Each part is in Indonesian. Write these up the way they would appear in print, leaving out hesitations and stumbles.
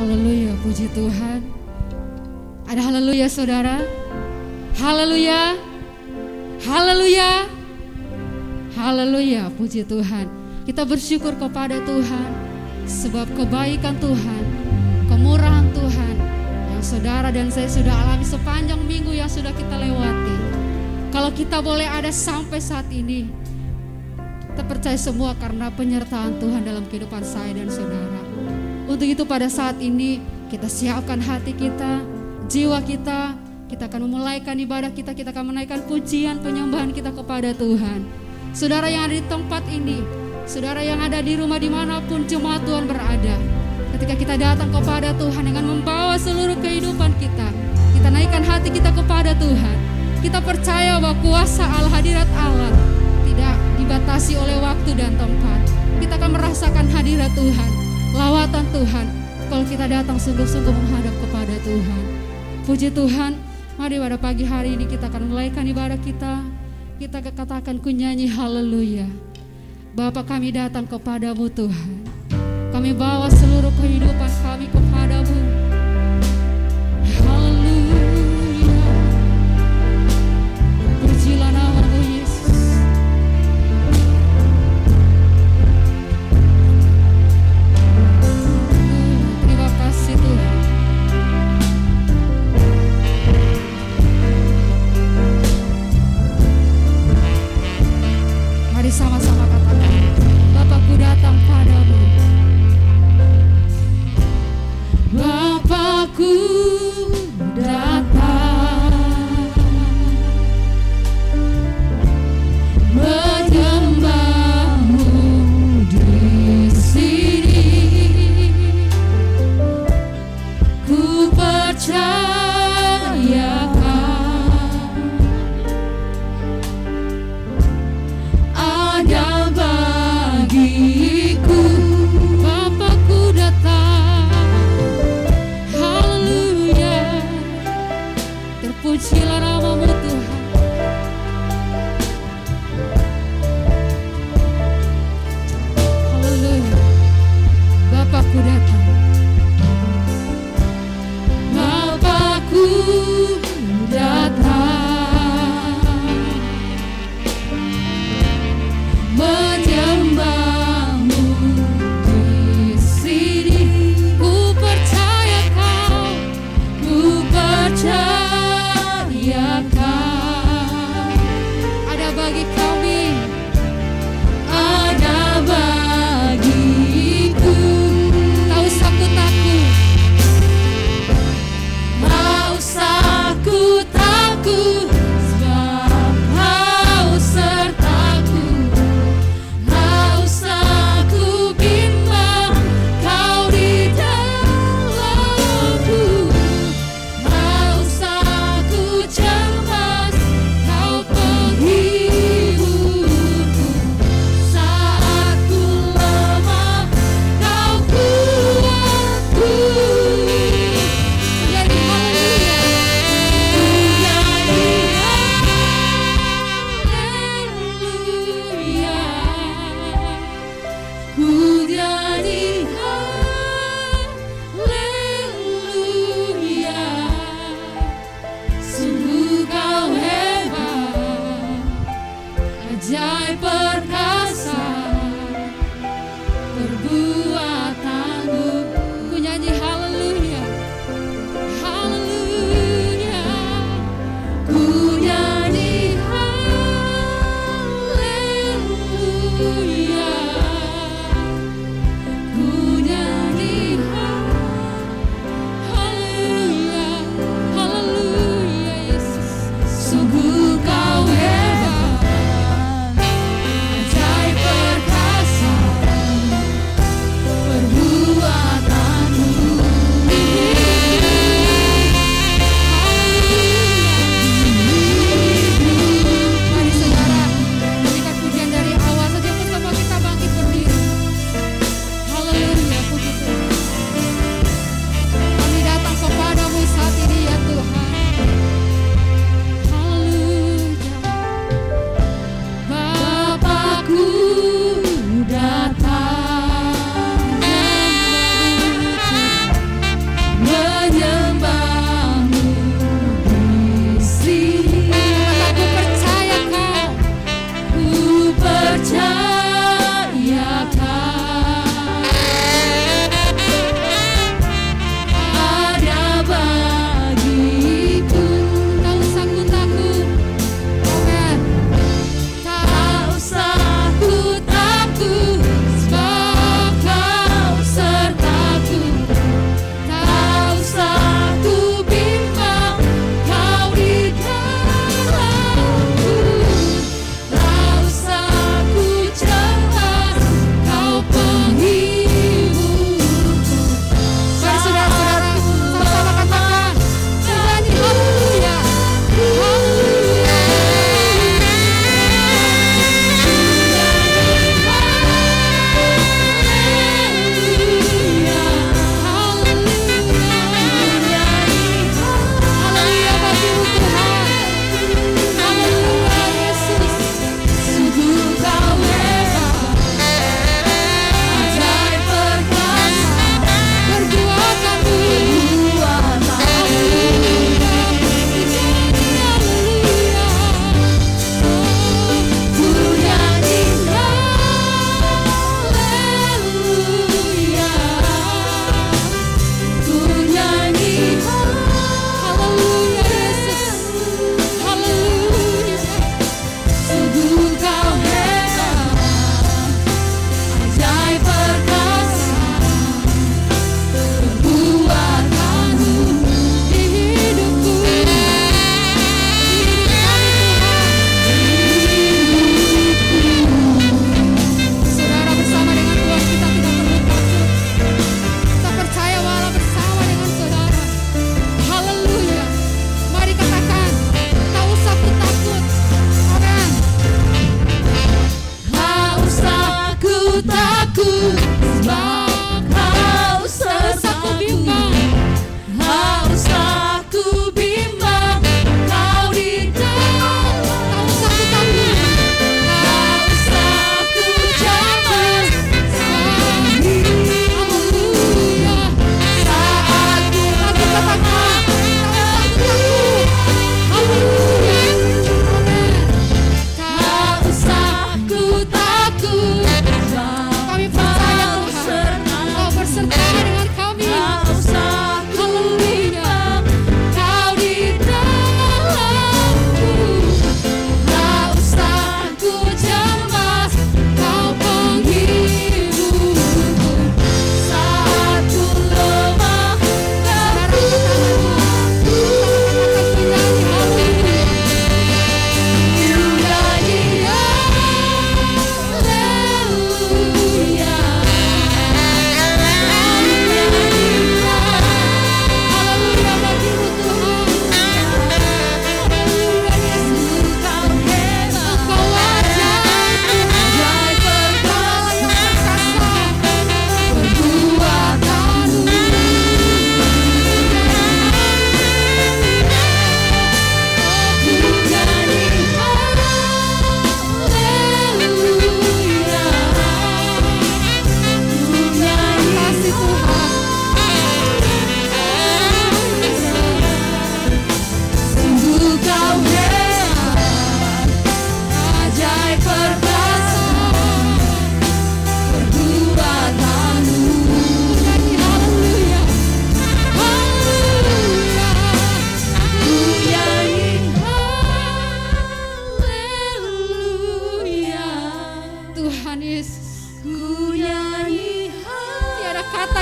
Haleluya, puji Tuhan. Ada haleluya saudara? Haleluya. Haleluya. Haleluya, puji Tuhan. Kita bersyukur kepada Tuhan sebab kebaikan Tuhan, kemurahan Tuhan yang saudara dan saya sudah alami sepanjang minggu yang sudah kita lewati. Kalau kita boleh ada sampai saat ini, kita percaya semua karena penyertaan Tuhan dalam kehidupan saya dan saudara. Untuk itu pada saat ini kita siapkan hati kita, jiwa kita akan memulaikan ibadah kita akan menaikkan pujian penyembahan kita kepada Tuhan. Saudara yang ada di tempat ini, saudara yang ada di rumah dimanapun jemaat Tuhan berada, ketika kita datang kepada Tuhan dengan membawa seluruh kehidupan kita naikkan hati kita kepada Tuhan. Kita percaya bahwa kuasa Allah, hadirat Allah tidak dibatasi oleh waktu dan tempat. Kita akan merasakan hadirat Tuhan, lawatan Tuhan, kalau kita datang sungguh-sungguh menghadap kepada Tuhan. Puji Tuhan, mari pada pagi hari ini kita akan mulaikan ibadah kita. Kita katakan kunyanyi haleluya. Bapa, kami datang kepadamu Tuhan. Kami bawa seluruh kehidupan kami kepadamu. Haleluya. Pujilah namamu Yesus. Terima kasih Tuhan. Mari sama-sama katakan, Bapakku datang padamu.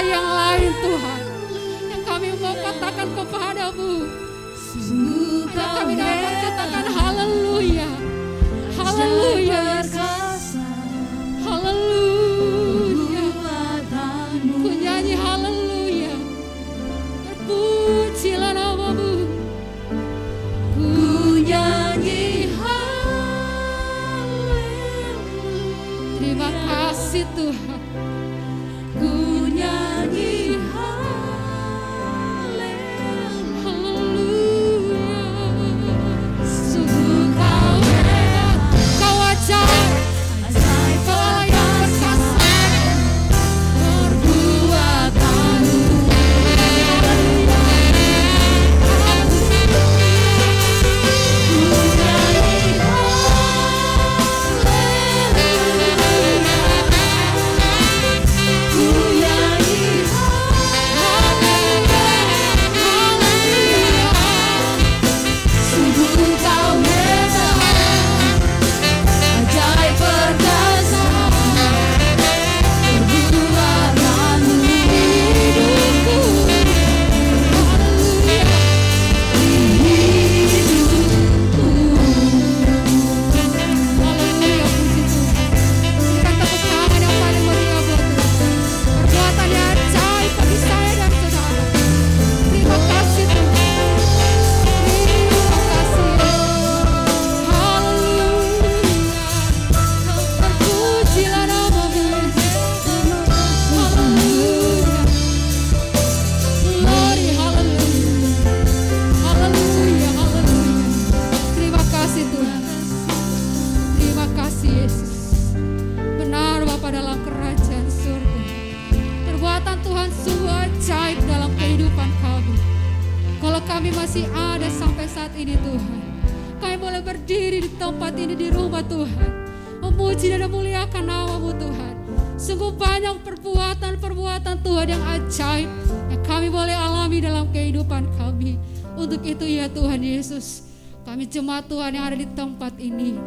yang lain Tuhan, yang kami mau katakan kepadamu. Dan kami dapat katakan haleluya, haleluya, haleluya. Ku nyanyi haleluya, terpujilah namamu. Ku nyanyi haleluya. Terima kasih Tuhan. Ku nyanyi haleluya. Sungguh kau hebat, kau ajaib, kau yang perkasa, perbuatanmu. Kami masih ada sampai saat ini Tuhan. Kami boleh berdiri di tempat ini di rumah Tuhan, memuji dan memuliakan nama-Mu Tuhan. Sungguh banyak perbuatan-perbuatan Tuhan yang ajaib yang kami boleh alami dalam kehidupan kami. Untuk itu ya Tuhan Yesus, kami jemaat Tuhan yang ada di tempat ini,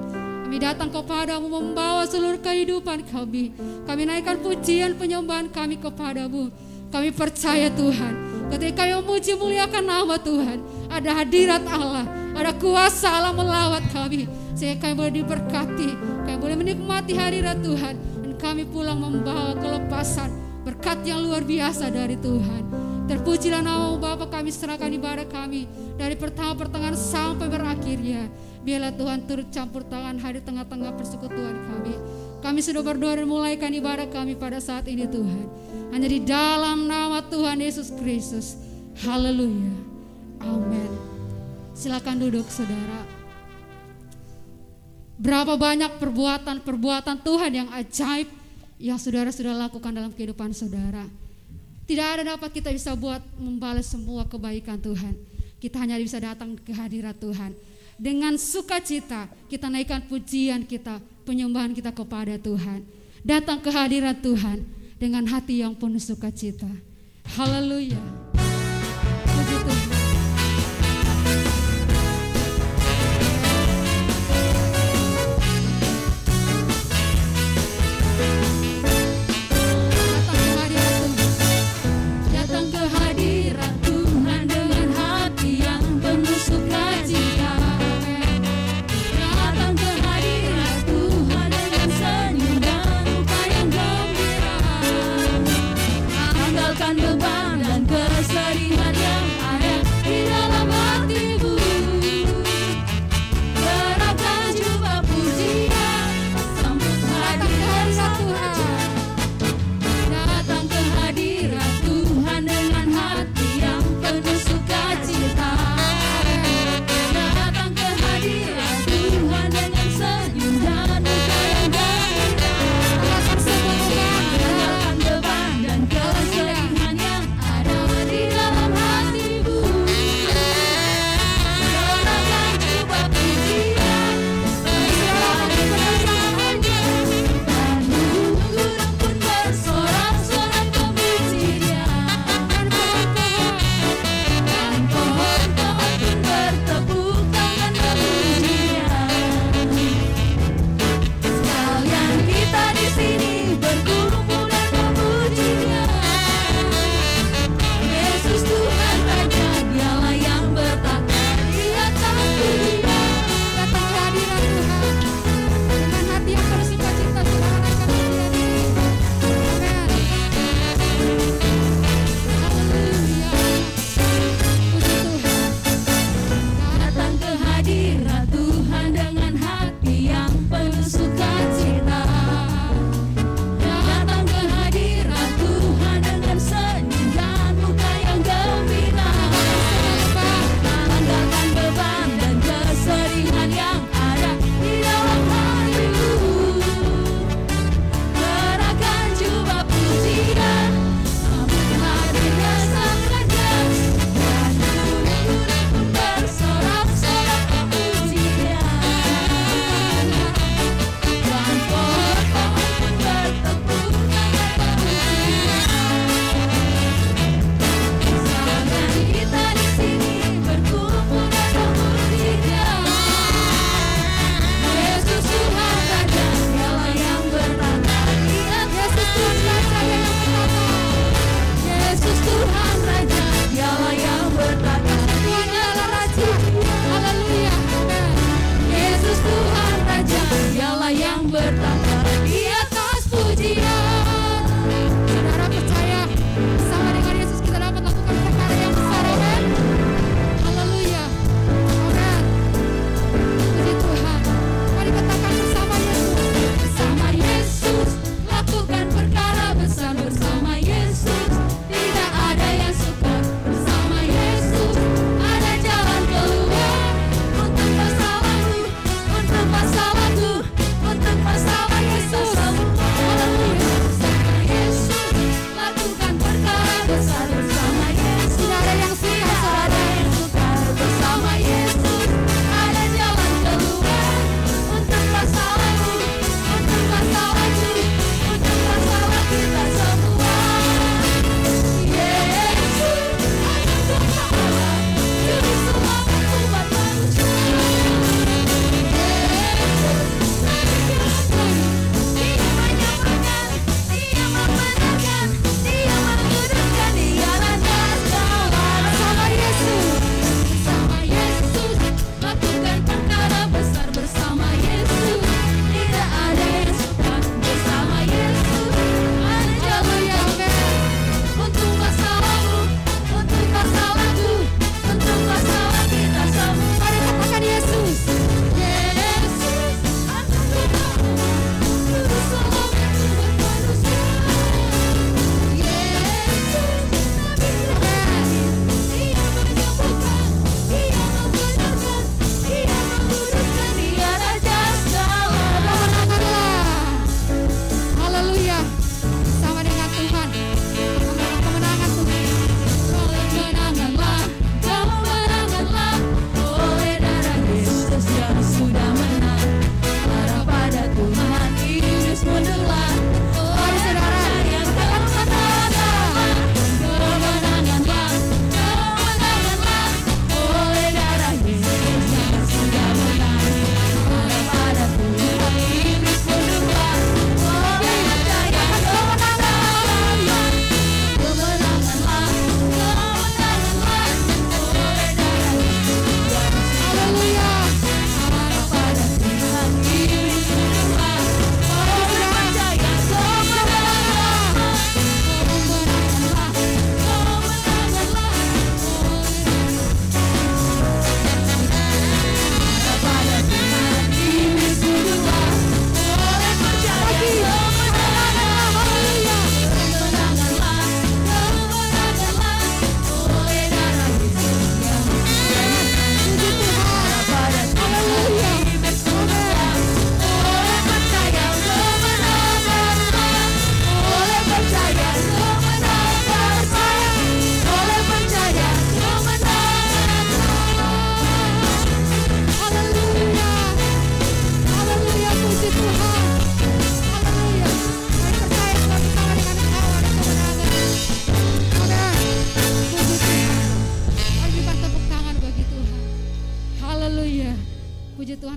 kami datang kepadamu membawa seluruh kehidupan kami. Kami naikkan pujian penyembahan kami kepadamu. Kami percaya Tuhan, ketika kami memuji muliakan nama Tuhan, ada hadirat Allah, ada kuasa Allah melawat kami, sehingga kami boleh diberkati, kami boleh menikmati hadirat Tuhan, dan kami pulang membawa kelepasan, berkat yang luar biasa dari Tuhan. Terpujilah nama-Mu Bapa, kami serahkan ibadah kami dari pertama pertengahan sampai berakhirnya. Biarlah Tuhan turut campur tangan hadir tengah-tengah persekutuan kami. Kami sudah berdoa dan mulaikan ibadah kami pada saat ini Tuhan, hanya di dalam nama Tuhan Yesus Kristus. Haleluya, amin. Silakan duduk saudara. Berapa banyak perbuatan-perbuatan Tuhan yang ajaib yang saudara sudah lakukan dalam kehidupan saudara. Tidak ada dapat kita bisa buat membalas semua kebaikan Tuhan. Kita hanya bisa datang ke hadirat Tuhan. Dengan sukacita kita naikkan pujian kita, penyembahan kita kepada Tuhan. Datang ke hadirat Tuhan dengan hati yang penuh sukacita. Haleluya. Puji Tuhan. Beban dan kesedihan yang ada di dalam hatimu, gerakkan jubah pujian, sambut hadirat Tuhan. Datang ke hadirat Tuhan dengan hati yang penuh sukacita. Datang ke hadirat Tuhan dengan senyum dan muka yang gembira. Relakan beban dan kesedihan yang ada di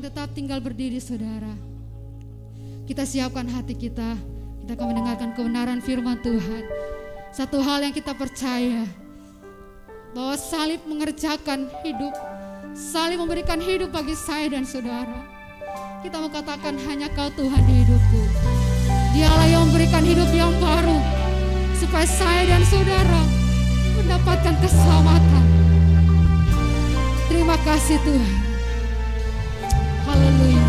tetap tinggal berdiri saudara. Kita siapkan hati kita. Kita akan mendengarkan kebenaran firman Tuhan. Satu hal yang kita percaya, bahwa salib mengerjakan hidup. Salib memberikan hidup bagi saya dan saudara. Kita mau katakan hanya Kau Tuhan di hidupku. Dialah yang memberikan hidup yang baru, supaya saya dan saudara mendapatkan keselamatan. Terima kasih Tuhan. Haleluya.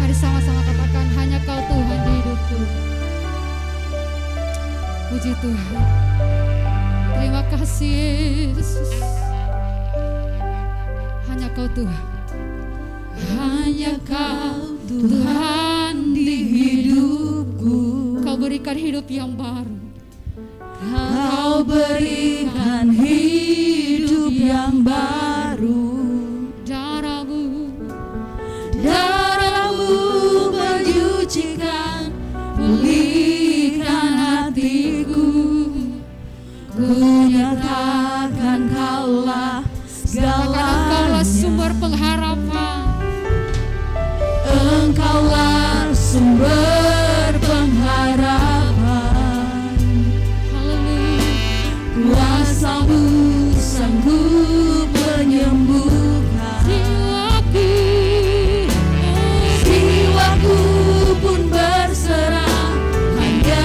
Mari sama-sama katakan hanya Kau Tuhan di hidupku. Puji Tuhan. Terima kasih Yesus. Hanya Kau Tuhan. Hanya Kau Tuhan di hidupku. Kau berikan hidup yang baru. Kau berikan hidup yang baru. Darah-Mu menyucikan, pulihkan hatiku. Ku nyatakan Kaulah segalanya. Engkaulah sumber pengharapan. Engkaulah sumber pengharapan. Haleluya. Kuasa-Mu sanggup menyembuhkan. Jiwaku pun berserah hanya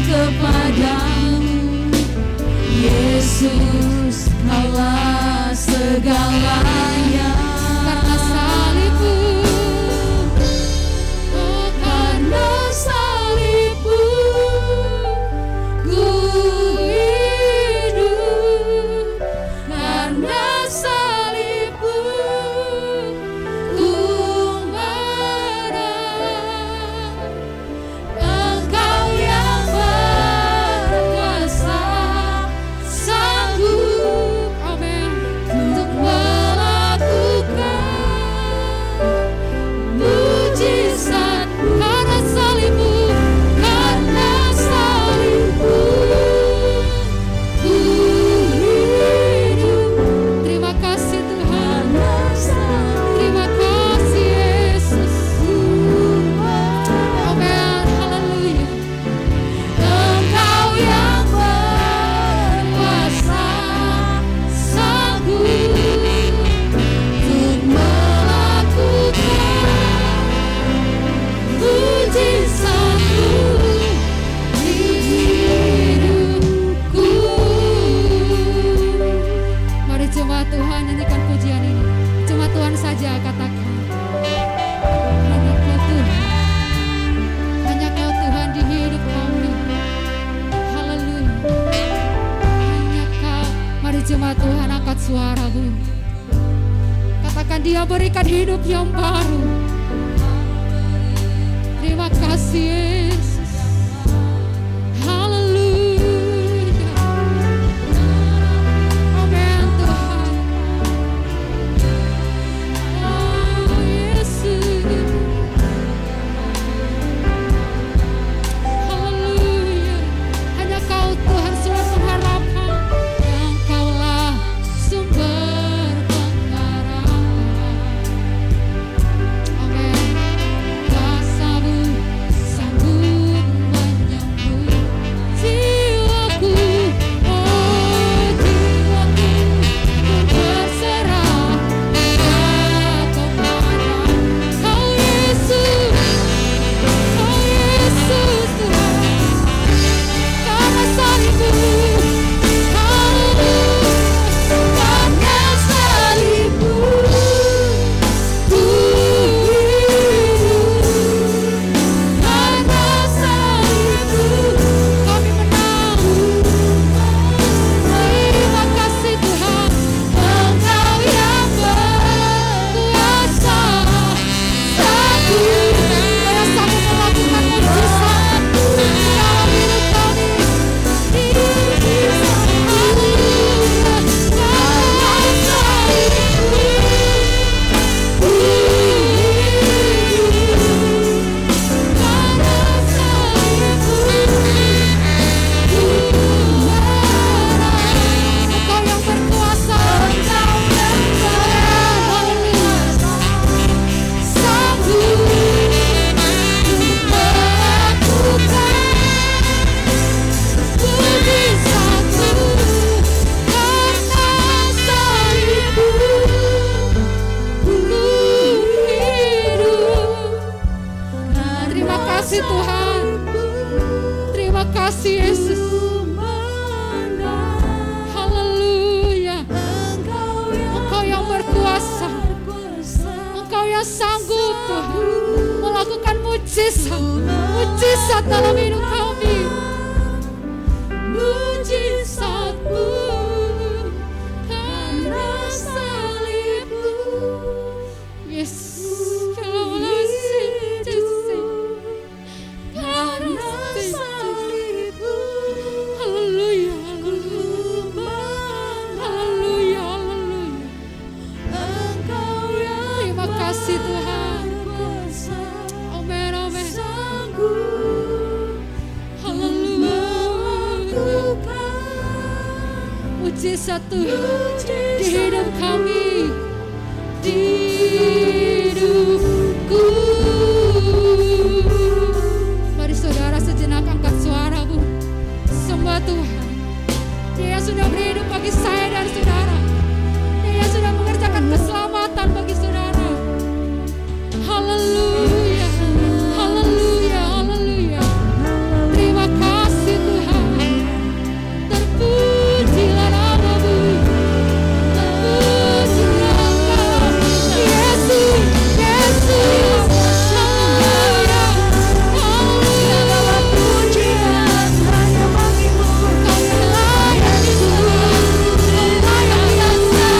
kepadamu. Yesus, Kaulah segalanya. Karena salib-Mu, Oh, karena salib-Mu, ku hidup. Karena salib-Mu, ku menang. Engkau yang berkuasa, sanggup amin. untuk melakukan mujizat. Karena salib-Mu, Karena salib-Mu, ku hidup. terima kasih Tuhan. Karena salib-Mu, Terima kasih Yesus. ku menang. Amin. Haleluya. Engkau yang berkuasa, sanggup untuk melakukan mujizat-Mu di hidupku. Mari jemaat Tuhan nyanyikan pujian ini. Jemaat Tuhan saja katakan. Hanya Kau Tuhan. Hanya Kau Tuhan di hidup kami. Haleluya. Hanya Kau. Mari jemaat Tuhan angkat suaramu. Katakan Dia berikan hidup yang baru. Terima kasih Yesus. Haleluya. Amin Tuhan. Oh Yesus. Haleluya. Hanya Kau Tuhan sumber pengharapan. Engkaulah sumber pengharapan. Amin. Kuasa-Mu sanggup mujizat dalam hidup kami. Mujizat-Mu karena salib-Mu. Yes, karena salib-Mu. haleluya, haleluya, haleluya. Engkau yang Terima kasih Tuhan. kuasa, Amin, amin. sanggup Haleluya. Mujizat Tuhan di hidup kami, di hidupku. Mari saudara sejenak angkat suara, Bu. Sembah Tuhan. Dia sudah beri hidup bagi saya dan saudara. Dia sudah mengerjakan keselamatan bagi saudara. Haleluya, haleluya, haleluya. Terima kasih Tuhan. Terpujilah nama-Mu, terpujilah Engkau, Yesus, Yesus. Haleluya, haleluya. Segala pujian hanya bagi-Mu. Kau yang layak Tuhan, Kau layak biasa,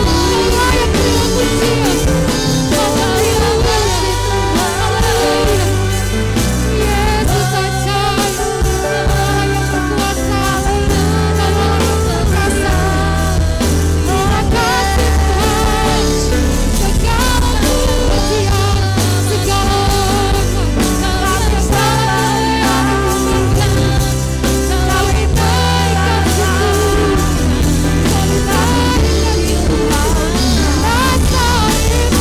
Kau layak terima pujian. Haleluya, haleluya. Yesus ajaib, Allah yang berkuasa, Allah yang perkasa. Terima kasih Tuhan. Segala pujian, segala hormat, segala kemuliaan, Kau diberikan syukur, Kau diberikan syukur. Rasa Ibu,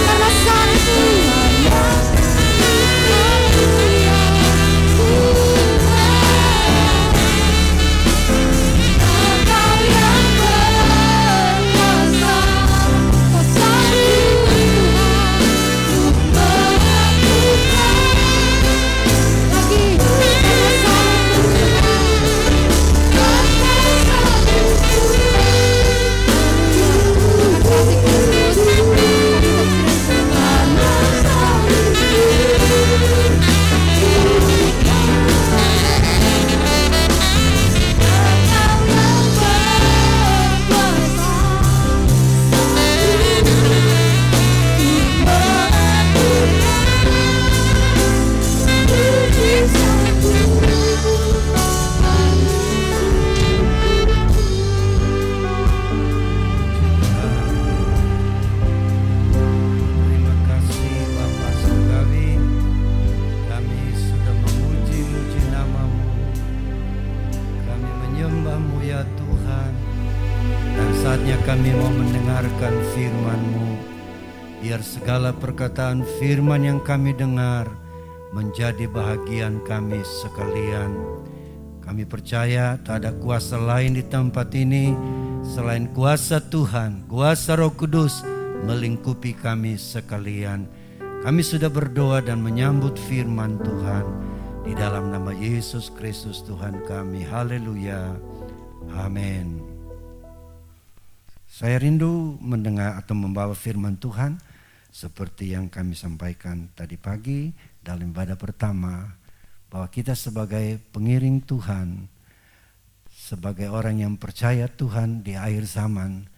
karena salib-Mu. Haleluya, Engkau yang berkuasa, Kau sanggup Tuhan untuk melakukan lagi karena salib-Mu Tuhan, karena salib-Mu. Tuhan kasih Kristus, karena Terima kasih Bapa Surgawi, kami sudah memuji-muji nama-Mu, kami menyembah-Mu ya Tuhan, dan saatnya kami mau mendengarkan firman-Mu. Biar segala perkataan firman yang kami dengar menjadi bahagian kami sekalian. Kami percaya tak ada kuasa lain di tempat ini selain kuasa Tuhan, kuasa Roh Kudus melingkupi kami sekalian. Kami sudah berdoa dan menyambut firman Tuhan di dalam nama Yesus Kristus Tuhan kami. Haleluya. Amin. Saya rindu mendengar atau membawa firman Tuhan seperti yang kami sampaikan tadi pagi dalam ibadah pertama, bahwa kita sebagai pengiring Tuhan, sebagai orang yang percaya Tuhan di akhir zaman,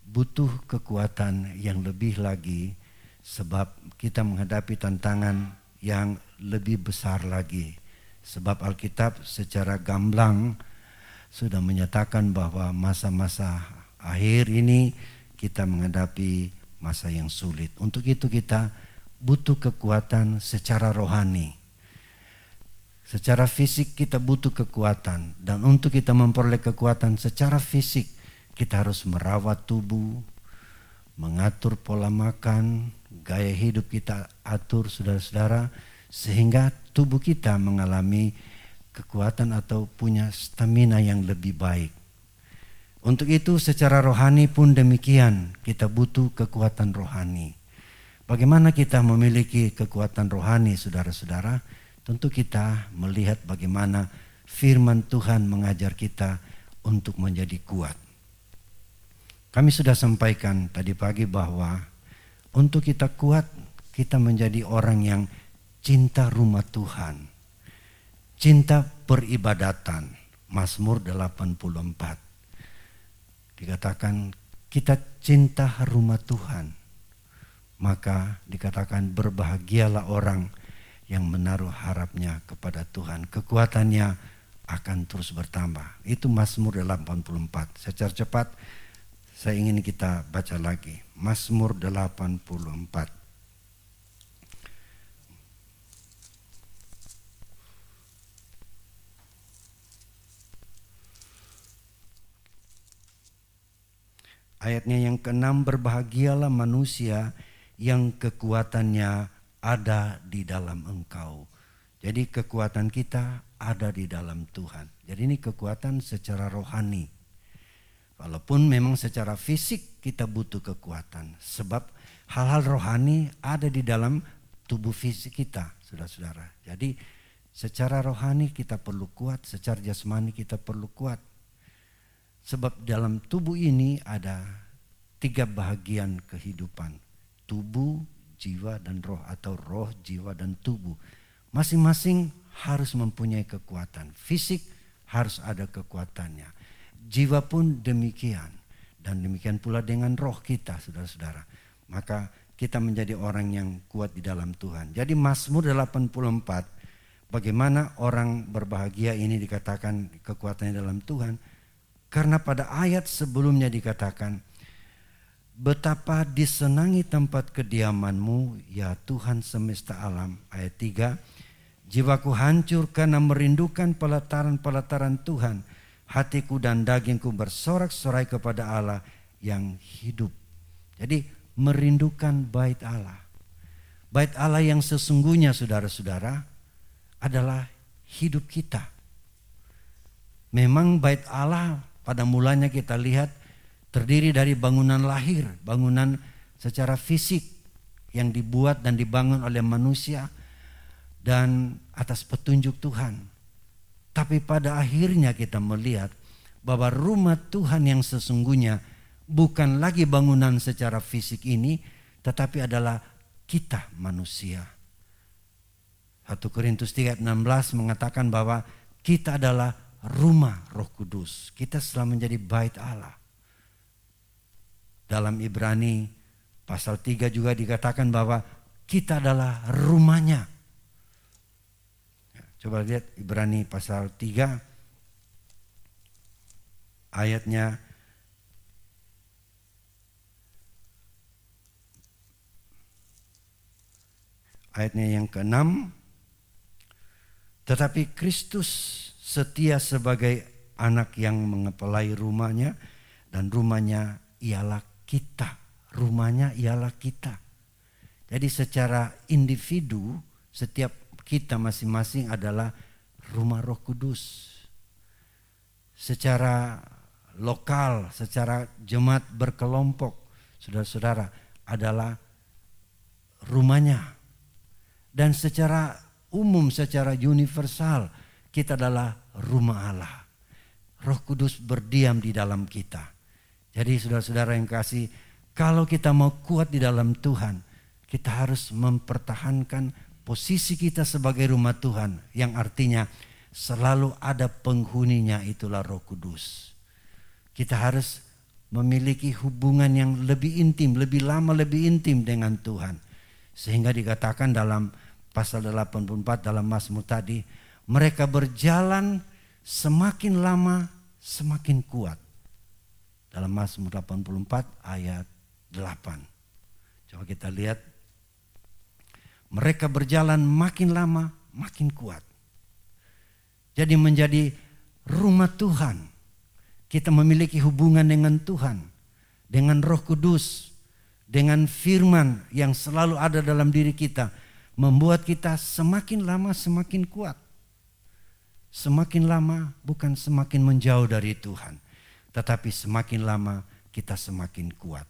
butuh kekuatan yang lebih lagi, sebab kita menghadapi tantangan yang lebih besar lagi. Sebab Alkitab secara gamblang sudah menyatakan bahwa masa-masa akhir ini kita menghadapi masa yang sulit. Untuk itu kita butuh kekuatan secara rohani. Secara fisik kita butuh kekuatan, dan untuk kita memperoleh kekuatan secara fisik kita harus merawat tubuh, mengatur pola makan, gaya hidup kita atur saudara-saudara, sehingga tubuh kita mengalami kekuatan atau punya stamina yang lebih baik. Untuk itu secara rohani pun demikian, kita butuh kekuatan rohani. Bagaimana kita memiliki kekuatan rohani saudara-saudara? Tentu kita melihat bagaimana firman Tuhan mengajar kita untuk menjadi kuat. Kami sudah sampaikan tadi pagi bahwa Untuk kita kuat, kita menjadi orang yang cinta rumah Tuhan, cinta peribadatan. Mazmur 84 dikatakan kita cinta rumah Tuhan, maka dikatakan berbahagialah orang yang menaruh harapnya kepada Tuhan, kekuatannya akan terus bertambah. Itu Mazmur 84. Secara cepat saya ingin kita baca lagi Mazmur 84. Ayatnya yang ke-6, berbahagialah manusia yang kekuatannya ada di dalam Engkau. Jadi kekuatan kita ada di dalam Tuhan. Jadi ini kekuatan secara rohani. Walaupun memang secara fisik kita butuh kekuatan. Sebab hal-hal rohani ada di dalam tubuh fisik kita, saudara-saudara. Jadi secara rohani kita perlu kuat, secara jasmani kita perlu kuat. Sebab dalam tubuh ini ada 3 bahagian kehidupan. Tubuh, jiwa, dan roh. Atau roh, jiwa, dan tubuh. Masing-masing harus mempunyai kekuatan. Fisik harus ada kekuatannya. Jiwa pun demikian. Dan demikian pula dengan roh kita, saudara-saudara. Maka kita menjadi orang yang kuat di dalam Tuhan. Jadi Mazmur 84, bagaimana orang berbahagia ini dikatakan kekuatannya dalam Tuhan. Karena pada ayat sebelumnya dikatakan, betapa disenangi tempat kediaman-Mu ya Tuhan semesta alam. Ayat 3, jiwaku hancur karena merindukan pelataran-pelataran Tuhan. Hatiku dan dagingku bersorak-sorai kepada Allah yang hidup. Jadi merindukan bait Allah. Bait Allah yang sesungguhnya, saudara-saudara, adalah hidup kita. Memang bait Allah pada mulanya kita lihat terdiri dari bangunan lahir, bangunan secara fisik yang dibuat dan dibangun oleh manusia dan atas petunjuk Tuhan. Tapi pada akhirnya kita melihat bahwa rumah Tuhan yang sesungguhnya bukan lagi bangunan secara fisik ini, tetapi adalah kita manusia. 1 Korintus 3:16 mengatakan bahwa kita adalah rumah Roh Kudus. Kita telah menjadi bait Allah. Dalam Ibrani pasal 3 juga dikatakan bahwa kita adalah rumahnya. Coba lihat Ibrani pasal 3 ayatnya yang ke-6. Tetapi Kristus setia sebagai anak yang mengepalai rumahnya, dan rumahnya ialah kita. Rumahnya ialah kita. Jadi secara individu setiap kita masing-masing adalah rumah Roh Kudus. Secara lokal, secara jemaat berkelompok, saudara-saudara, adalah rumahnya. Dan secara umum, secara universal, kita adalah rumah Allah. Roh Kudus berdiam di dalam kita. Jadi saudara-saudara yang kasih, kalau kita mau kuat di dalam Tuhan, kita harus mempertahankan posisi kita sebagai rumah Tuhan, yang artinya selalu ada penghuninya, itulah Roh Kudus. Kita harus memiliki hubungan yang lebih intim, lebih lama, lebih intim dengan Tuhan. Sehingga dikatakan dalam pasal 84 dalam Mazmur tadi, mereka berjalan semakin lama semakin kuat. Dalam Mazmur 84 ayat 8. Coba kita lihat. Mereka berjalan makin lama makin kuat. Jadi menjadi rumah Tuhan. Kita memiliki hubungan dengan Tuhan, dengan Roh Kudus, dengan firman yang selalu ada dalam diri kita, membuat kita semakin lama semakin kuat. Semakin lama bukan semakin menjauh dari Tuhan, tetapi semakin lama kita semakin kuat.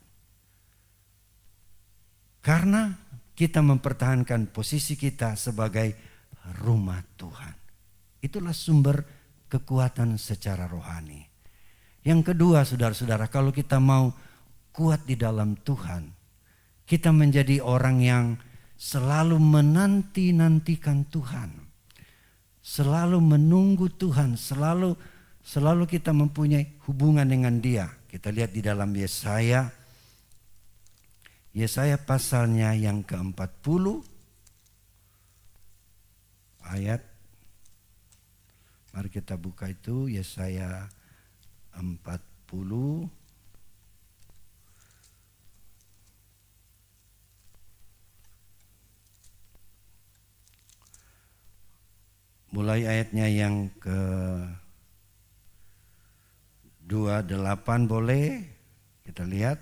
Karena kita mempertahankan posisi kita sebagai rumah Tuhan. Itulah sumber kekuatan secara rohani. Yang kedua, saudara-saudara, kalau kita mau kuat di dalam Tuhan, Kita menjadi orang yang selalu menanti-nantikan Tuhan. Selalu menunggu Tuhan, selalu kita mempunyai hubungan dengan Dia. Kita lihat di dalam Yesaya pasalnya yang ke-40 ayat, mari kita buka itu, Yesaya 40 mulai ayatnya yang ke-28 boleh kita lihat.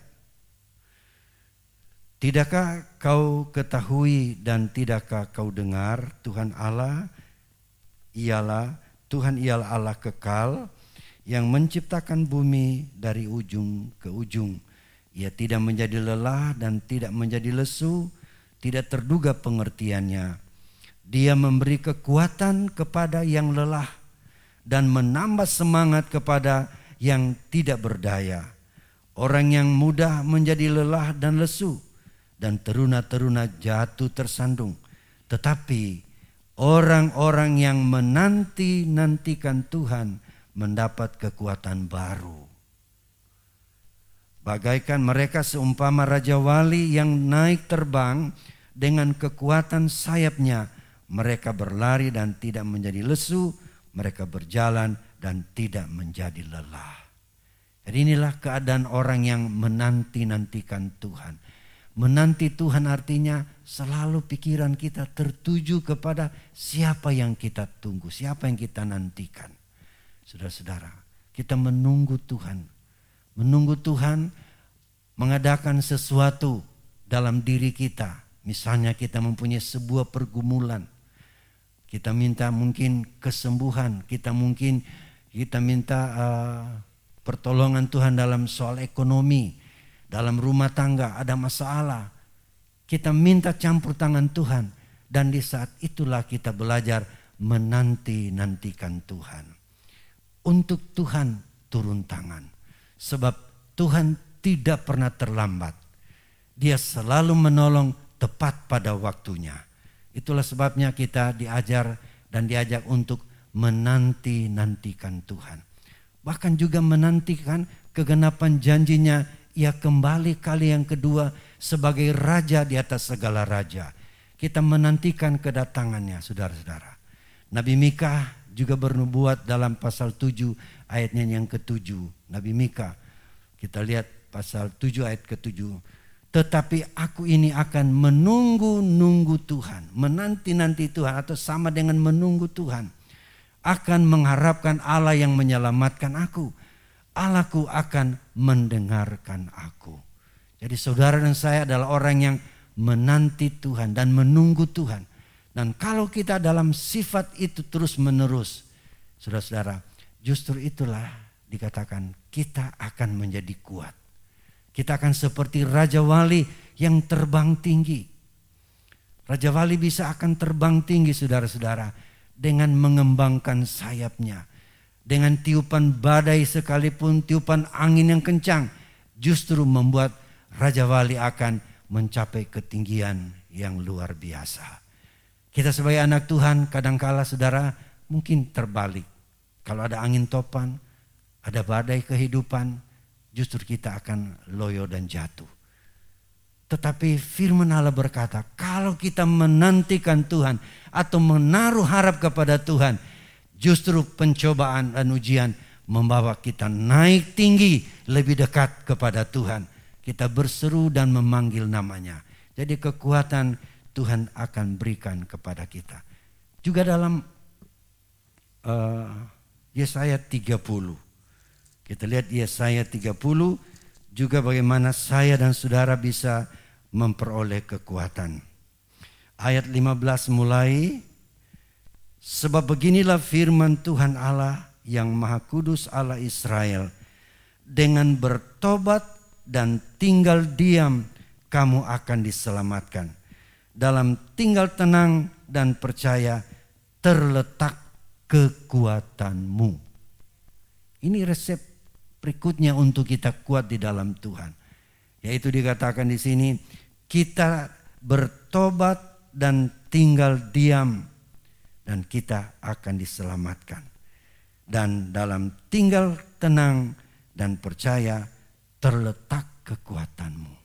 Tidakkah kau ketahui dan tidakkah kau dengar, Tuhan ialah Allah kekal yang menciptakan bumi dari ujung ke ujung. Ia tidak menjadi lelah dan tidak menjadi lesu, tidak terduga pengertiannya. Dia memberi kekuatan kepada yang lelah dan menambah semangat kepada yang tidak berdaya. Orang yang mudah menjadi lelah dan lesu, dan teruna-teruna jatuh tersandung. Tetapi orang-orang yang menanti-nantikan Tuhan mendapat kekuatan baru. Bagaikan mereka seumpama Raja Wali yang naik terbang dengan kekuatan sayapnya. Mereka berlari dan tidak menjadi lesu, mereka berjalan dan tidak menjadi lelah. Jadi inilah keadaan orang yang menanti-nantikan Tuhan. Menanti Tuhan artinya selalu pikiran kita tertuju kepada siapa yang kita tunggu, siapa yang kita nantikan. Saudara-saudara, kita menunggu Tuhan. Menunggu Tuhan mengadakan sesuatu dalam diri kita. Misalnya kita mempunyai sebuah pergumulan. Kita minta mungkin kesembuhan, kita minta pertolongan Tuhan dalam soal ekonomi. Dalam rumah tangga ada masalah, kita minta campur tangan Tuhan. Dan di saat itulah kita belajar menanti-nantikan Tuhan. Untuk Tuhan turun tangan. Sebab Tuhan tidak pernah terlambat. Dia selalu menolong tepat pada waktunya. Itulah sebabnya kita diajar dan diajak untuk menanti-nantikan Tuhan. Bahkan juga menantikan kegenapan janjinya. Ia kembali kali yang kedua sebagai raja di atas segala raja. Kita menantikan kedatangannya, saudara-saudara. Nabi Mika juga bernubuat dalam pasal 7 ayatnya yang ke-7. Nabi Mika, kita lihat pasal 7 ayat ke-7. Tetapi aku ini akan menunggu-nunggu Tuhan. Menanti-nanti Tuhan atau sama dengan menunggu Tuhan. Akan mengharapkan Allah yang menyelamatkan aku. Allahku akan mendengarkan aku. Jadi saudara dan saya adalah orang yang menanti Tuhan dan menunggu Tuhan. Dan kalau kita dalam sifat itu terus menerus, saudara-saudara, justru itulah dikatakan kita akan menjadi kuat. Kita akan seperti Raja Wali yang terbang tinggi. Raja Wali bisa akan terbang tinggi, saudara-saudara, dengan mengembangkan sayapnya. Dengan tiupan badai sekalipun, tiupan angin yang kencang, justru membuat Raja Wali akan mencapai ketinggian yang luar biasa. Kita sebagai anak Tuhan kadangkala saudara mungkin terbalik. Kalau ada angin topan, ada badai kehidupan, justru kita akan loyo dan jatuh. Tetapi firman Allah berkata, kalau kita menantikan Tuhan atau menaruh harap kepada Tuhan, justru pencobaan dan ujian membawa kita naik tinggi, lebih dekat kepada Tuhan. Kita berseru dan memanggil namanya. Jadi kekuatan Tuhan akan berikan kepada kita. Juga dalam Yesaya 30. Kita lihat Yesaya 30 juga bagaimana saya dan saudara bisa memperoleh kekuatan. Ayat 15 mulai. Sebab beginilah firman Tuhan Allah yang Maha Kudus Allah Israel. Dengan bertobat dan tinggal diam kamu akan diselamatkan. Dalam tinggal tenang dan percaya terletak kekuatanmu. Ini resep berikutnya untuk kita kuat di dalam Tuhan. Yaitu dikatakan di sini, kita bertobat dan tinggal diam, dan kita akan diselamatkan. Dan dalam tinggal tenang dan percaya terletak kekuatanmu.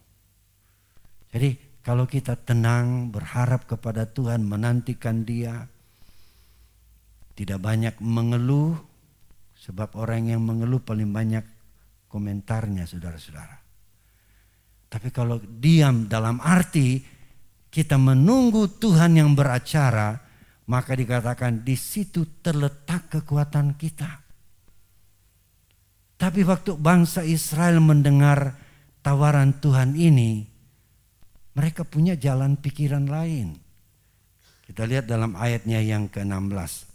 Jadi kalau kita tenang, berharap kepada Tuhan, menantikan Dia, tidak banyak mengeluh, sebab orang yang mengeluh paling banyak komentarnya, saudara-saudara. Tapi kalau diam dalam arti kita menunggu Tuhan yang beracara, maka dikatakan di situ terletak kekuatan kita. Tapi waktu bangsa Israel mendengar tawaran Tuhan ini, mereka punya jalan pikiran lain. Kita lihat dalam ayatnya yang ke-16.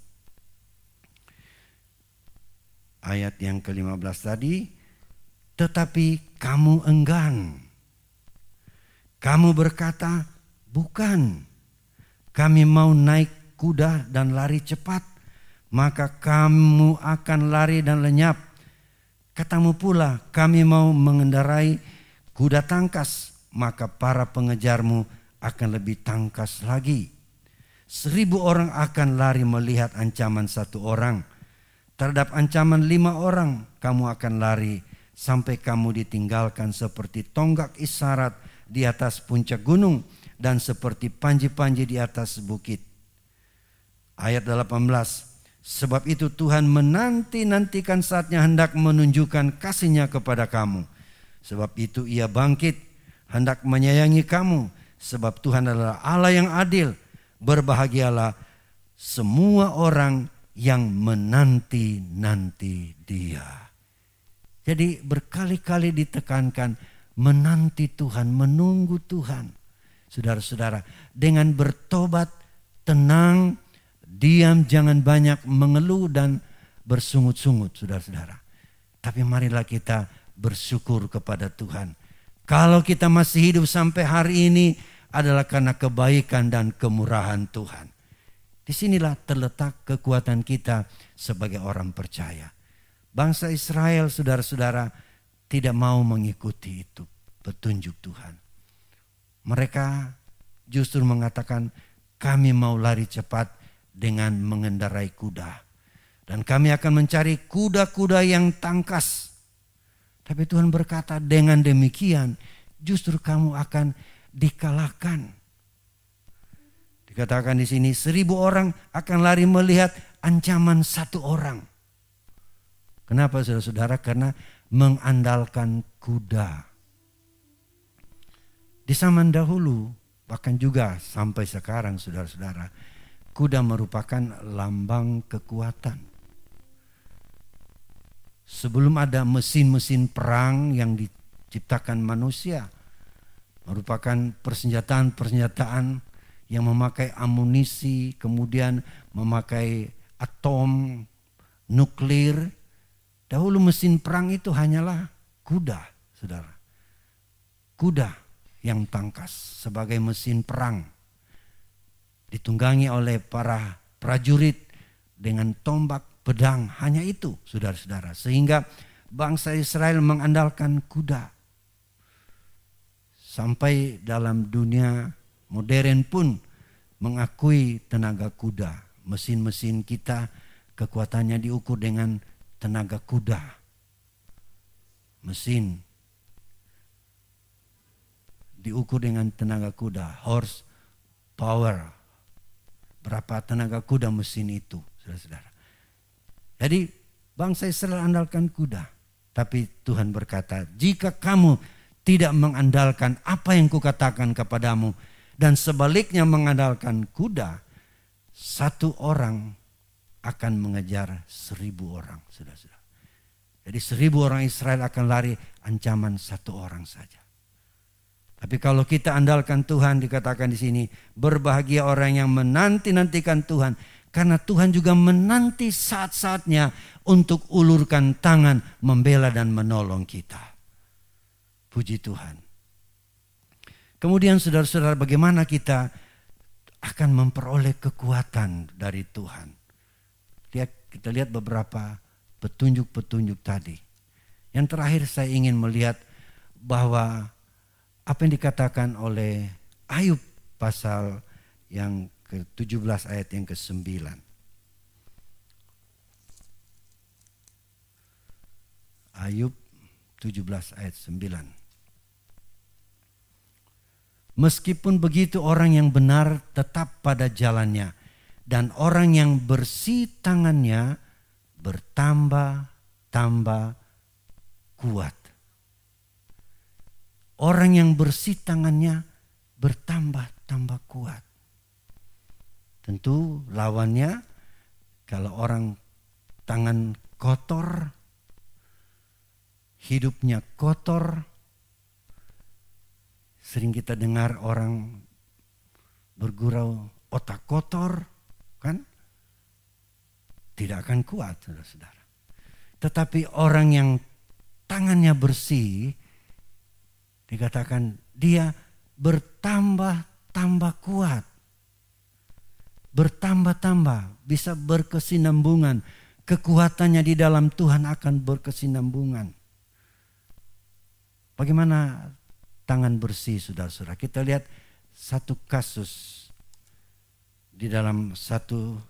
Ayat yang ke-15 tadi, tetapi kamu enggan. Kamu berkata, bukan, kami mau naik kuda dan lari cepat, maka kamu akan lari dan lenyap. Katamu pula, kami mau mengendarai kuda tangkas, maka para pengejarmu akan lebih tangkas lagi. 1000 orang akan lari melihat ancaman 1 orang. Terhadap ancaman 5 orang kamu akan lari, sampai kamu ditinggalkan seperti tonggak isyarat di atas puncak gunung dan seperti panji-panji di atas bukit. Ayat 18. Sebab itu Tuhan menanti-nantikan saatnya hendak menunjukkan kasih-Nya kepada kamu. Sebab itu Ia bangkit, hendak menyayangi kamu. Sebab Tuhan adalah Allah yang adil. Berbahagialah semua orang yang menanti-nanti Dia. Jadi berkali-kali ditekankan menanti Tuhan, menunggu Tuhan. Saudara-saudara, dengan bertobat, tenang, diam, jangan banyak mengeluh dan bersungut-sungut, saudara-saudara. Tapi marilah kita bersyukur kepada Tuhan. Kalau kita masih hidup sampai hari ini adalah karena kebaikan dan kemurahan Tuhan. Disinilah terletak kekuatan kita sebagai orang percaya. Bangsa Israel, saudara-saudara, tidak mau mengikuti itu petunjuk Tuhan. Mereka justru mengatakan, kami mau lari cepat dengan mengendarai kuda. Dan kami akan mencari kuda-kuda yang tangkas. Tapi Tuhan berkata, dengan demikian justru kamu akan dikalahkan. Dikatakan di sini 1000 orang akan lari melihat ancaman 1 orang. Kenapa saudara-saudara? Karena mengandalkan kuda. Di zaman dahulu, bahkan juga sampai sekarang saudara-saudara, kuda merupakan lambang kekuatan. Sebelum ada mesin-mesin perang yang diciptakan manusia, merupakan persenjataan-persenjataan yang memakai amunisi, kemudian memakai atom, nuklir. Dahulu mesin perang itu hanyalah kuda, saudara. Kuda yang tangkas sebagai mesin perang. Ditunggangi oleh para prajurit dengan tombak, pedang, hanya itu, saudara-saudara. Sehingga bangsa Israel mengandalkan kuda. Sampai dalam dunia modern pun mengakui tenaga kuda. Mesin-mesin kita kekuatannya diukur dengan tenaga kuda. Mesin diukur dengan tenaga kuda, horse power. Berapa tenaga kuda mesin itu, saudara-saudara. Jadi bangsa Israel andalkan kuda. Tapi Tuhan berkata, jika kamu tidak mengandalkan apa yang kukatakan kepadamu, dan sebaliknya mengandalkan kuda, 1 orang akan mengejar 1000 orang, saudara-saudara. Jadi 1000 orang Israel akan lari, ancaman 1 orang saja. Tapi kalau kita andalkan Tuhan, dikatakan di sini, berbahagia orang yang menanti-nantikan Tuhan, karena Tuhan juga menanti saat-saatnya untuk ulurkan tangan, membela dan menolong kita. Puji Tuhan. Kemudian saudara-saudara, bagaimana kita akan memperoleh kekuatan dari Tuhan? Kita lihat beberapa petunjuk-petunjuk tadi. Yang terakhir saya ingin melihat bahwa apa yang dikatakan oleh Ayub pasal yang ke-17 ayat yang ke-9. Ayub 17 ayat 9. Meskipun begitu orang yang benar tetap pada jalannya, dan orang yang bersih tangannya bertambah-tambah kuat. Orang yang bersih tangannya bertambah-tambah kuat. Tentu lawannya, kalau orang tangan kotor, hidupnya kotor, sering kita dengar orang bergurau otak kotor, kan? Tidak akan kuat, saudara-saudara. Tetapi orang yang tangannya bersih, dikatakan dia bertambah-tambah kuat. Bertambah-tambah, bisa berkesinambungan. Kekuatannya di dalam Tuhan akan berkesinambungan. Bagaimana tangan bersih, saudara-saudara? Kita lihat satu kasus di dalam 1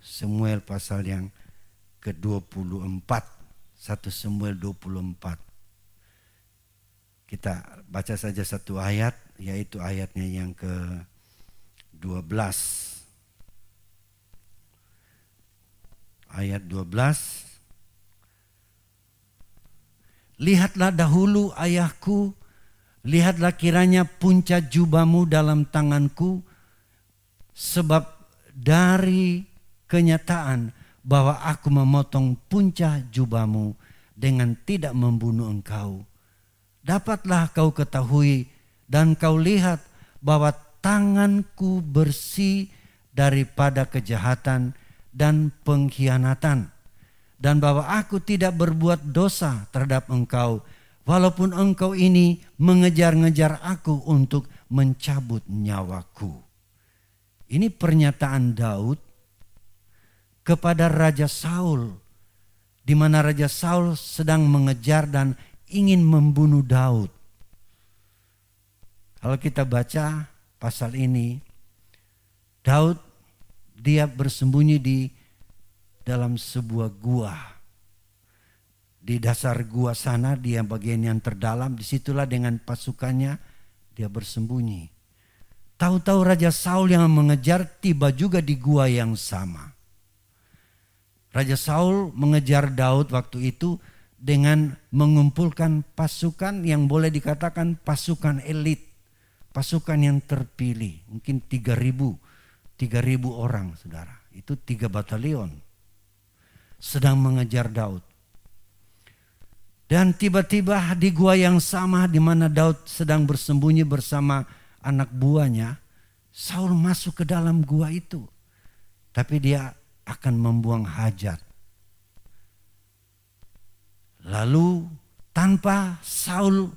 Samuel pasal yang ke-24. 1 Samuel 24. Kita baca saja satu ayat, yaitu ayatnya yang ke-12. Ayat 12. Lihatlah dahulu ayahku, lihatlah kiranya puncak jubahmu dalam tanganku, sebab dari kenyataan bahwa aku memotong puncak jubahmu dengan tidak membunuh engkau, dapatlah kau ketahui dan kau lihat bahwa tanganku bersih daripada kejahatan dan pengkhianatan, dan bahwa aku tidak berbuat dosa terhadap engkau, walaupun engkau ini mengejar-ngejar aku untuk mencabut nyawaku. Ini pernyataan Daud kepada Raja Saul, di mana Raja Saul sedang mengejar dan ingin membunuh Daud. Kalau kita baca pasal ini, Daud dia bersembunyi di dalam sebuah gua. Di dasar gua sana, dia bagian yang terdalam, disitulah dengan pasukannya dia bersembunyi. Tahu-tahu Raja Saul yang mengejar tiba juga di gua yang sama. Raja Saul mengejar Daud waktu itu dengan mengumpulkan pasukan yang boleh dikatakan pasukan elit. Pasukan yang terpilih, mungkin 3.000 orang, saudara. Itu 3 batalion sedang mengejar Daud. Dan tiba-tiba di gua yang sama di mana Daud sedang bersembunyi bersama anak buahnya, Saul masuk ke dalam gua itu. Tapi dia akan membuang hajat. Lalu tanpa Saul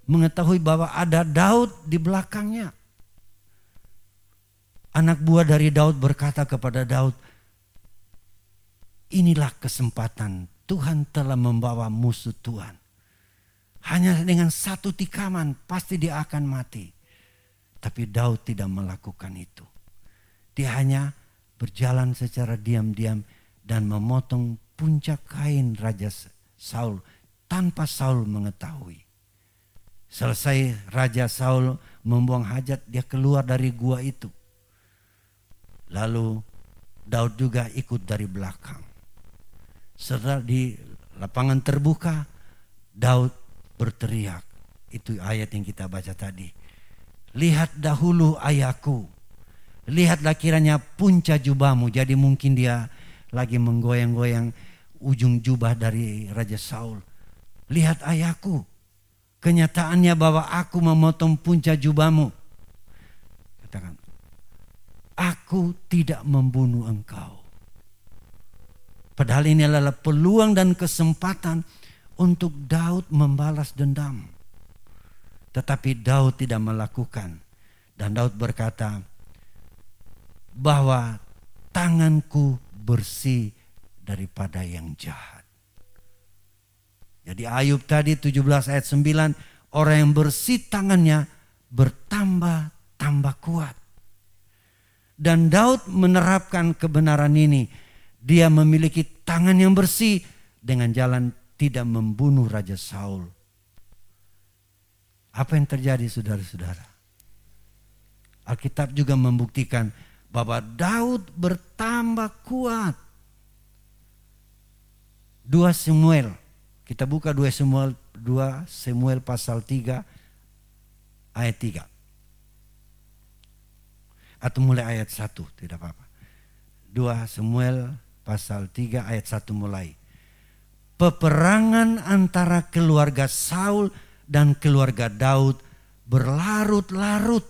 mengetahui bahwa ada Daud di belakangnya, anak buah dari Daud berkata kepada Daud, inilah kesempatan, Tuhan telah membawa musuh Tuhan. Hanya dengan satu tikaman pasti dia akan mati. Tapi Daud tidak melakukan itu. Dia hanya berjalan secara diam-diam dan memotong puncak kain Raja Saul tanpa Saul mengetahui. Selesai Raja Saul membuang hajat, dia keluar dari gua itu. Lalu Daud juga ikut dari belakang. Setelah di lapangan terbuka, Daud berteriak. Itu ayat yang kita baca tadi. Lihat dahulu ayahku, lihatlah kiranya puncak jubahmu. Jadi mungkin dia lagi menggoyang-goyang ujung jubah dari Raja Saul. Lihat ayahku, kenyataannya bahwa aku memotong puncak jubahmu. Katakan, aku tidak membunuh engkau. Padahal ini adalah peluang dan kesempatan untuk Daud membalas dendam. Tetapi Daud tidak melakukan. Dan Daud berkata bahwa tanganku bersih daripada yang jahat. Jadi Ayub tadi 17 ayat 9, orang yang bersih tangannya bertambah-tambah kuat. Dan Daud menerapkan kebenaran ini. Dia memiliki tangan yang bersih dengan jalan tidak membunuh Raja Saul. Apa yang terjadi saudara-saudara? Alkitab juga membuktikan bahwa Daud bertambah kuat. 2 Samuel, kita buka 2 Samuel pasal 3 ayat 3. Atau mulai ayat 1, tidak apa-apa. 2 Samuel pasal 3 ayat 1 mulai. Peperangan antara keluarga Saul dan keluarga Daud berlarut-larut.